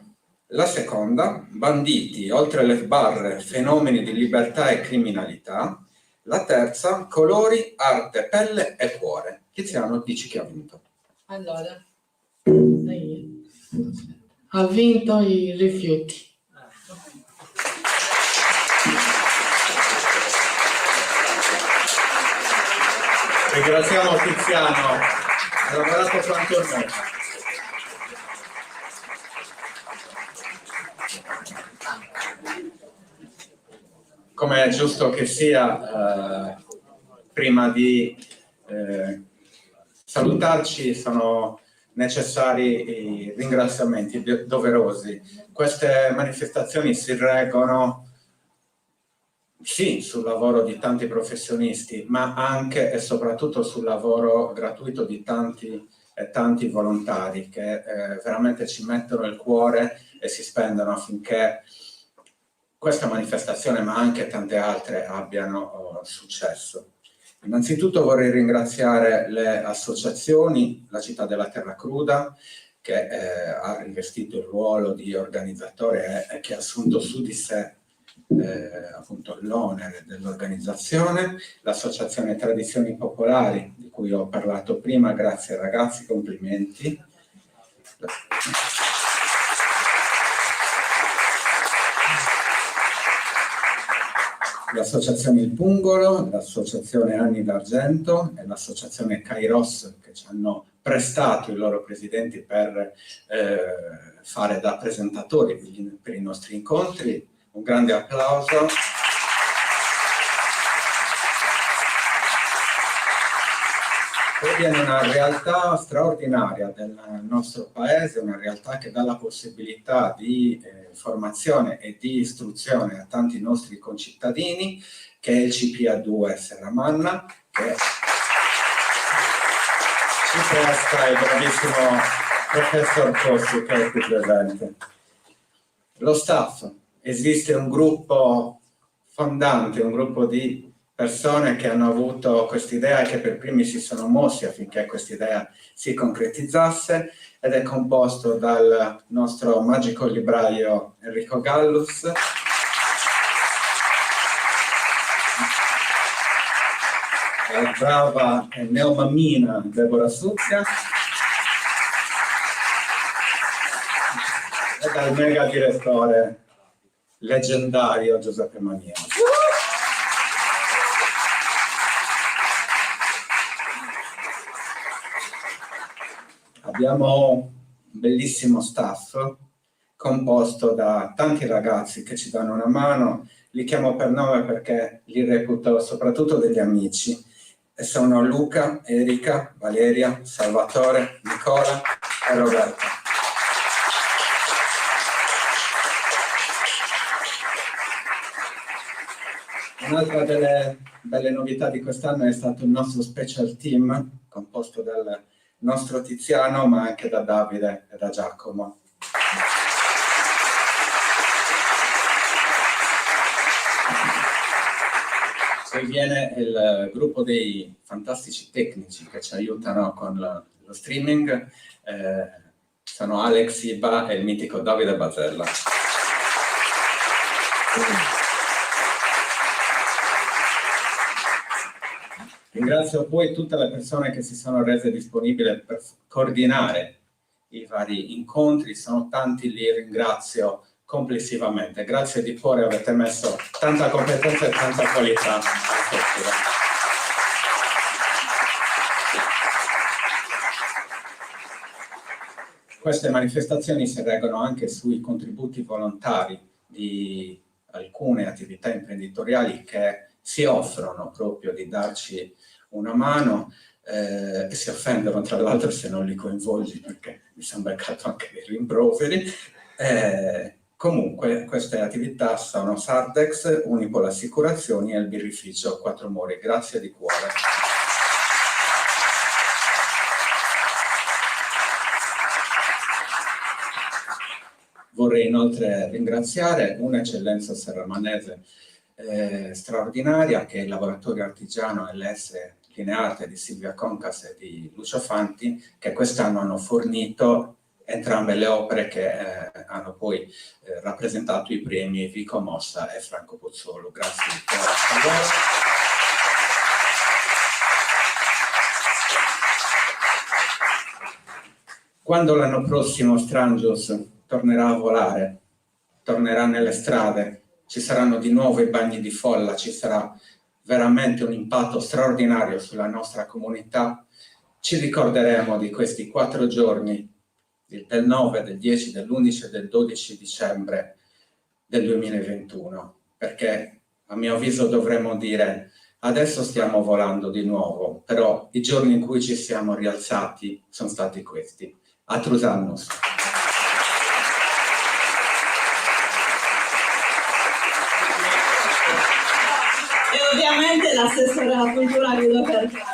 La seconda, banditi, oltre le sbarre, fenomeni di libertà e criminalità. La terza, colori, arte, pelle e cuore. Tiziano, dici chi ha vinto. Allora, ha vinto i rifiuti. Ringraziamo Tiziano, ha lavorato quanto noi. Come è giusto che sia, prima di salutarci sono necessari i ringraziamenti doverosi. Queste manifestazioni si reggono sì sul lavoro di tanti professionisti, ma anche e soprattutto sul lavoro gratuito di tanti e tanti volontari che veramente ci mettono il cuore e si spendono affinché questa manifestazione, ma anche tante altre, abbiano successo. Innanzitutto vorrei ringraziare le associazioni, la Città della Terra Cruda, che ha rivestito il ruolo di organizzatore e che ha assunto su di sé appunto l'onere dell'organizzazione, l'Associazione Tradizioni Popolari, di cui ho parlato prima, grazie ragazzi, complimenti. L'associazione Il Pungolo, l'associazione Anni d'Argento e l'associazione Kairos, che ci hanno prestato i loro presidenti per fare da presentatori per i nostri incontri. Un grande applauso. Poi viene una realtà straordinaria del nostro paese, una realtà che dà la possibilità di formazione e di istruzione a tanti nostri concittadini, che è il CPA2 Serramanna, che ci presta il bravissimo professor Cossi che è qui presente. Lo staff, esiste un gruppo fondante, un gruppo di persone che hanno avuto quest'idea e che per primi si sono mossi affinché quest'idea si concretizzasse, ed è composto dal nostro magico libraio Enrico Gallus, la brava e neomammina Deborah Suzia e dal mega direttore leggendario Giuseppe Mania. Abbiamo un bellissimo staff composto da tanti ragazzi che ci danno una mano, li chiamo per nome perché li reputo soprattutto degli amici, e sono Luca, Erika, Valeria, Salvatore, Nicola e Roberto. Un'altra delle belle novità di quest'anno è stato il nostro special team, composto dal nostro Tiziano, ma anche da Davide e da Giacomo. Poi viene il gruppo dei fantastici tecnici che ci aiutano con lo streaming, sono Alex Iba e il mitico Davide Basella. Ringrazio poi tutte le persone che si sono rese disponibili per coordinare i vari incontri, sono tanti, li ringrazio complessivamente. Grazie di cuore, avete messo tanta competenza e tanta qualità al festival. Queste manifestazioni si reggono anche sui contributi volontari di alcune attività imprenditoriali che si offrono proprio di darci una mano e si offendono tra l'altro se non li coinvolgi, perché mi sono beccato anche dei rimproveri. Comunque queste attività sono Sardex, Unipol Assicurazioni e il birrificio Quattro Mori. Grazie di cuore. Vorrei inoltre ringraziare un'eccellenza serramanese straordinaria, che è il Laboratorio Artigiano LS Linearte di Silvia Concas e di Lucio Fanti, che quest'anno hanno fornito entrambe le opere che hanno poi rappresentato i premi Vico Mossa e Franco Pozzolo. Grazie per il lavoro. Quando l'anno prossimo Strangios tornerà a volare, tornerà nelle strade, ci saranno di nuovo i bagni di folla, ci sarà veramente un impatto straordinario sulla nostra comunità, ci ricorderemo di questi 4 giorni, del 9, del 10, dell'11 e del 12 dicembre del 2021, perché a mio avviso dovremmo dire: adesso stiamo volando di nuovo, però i giorni in cui ci siamo rialzati sono stati questi. Atrus annus. E ovviamente l'assessore alla cultura Guido Percaro.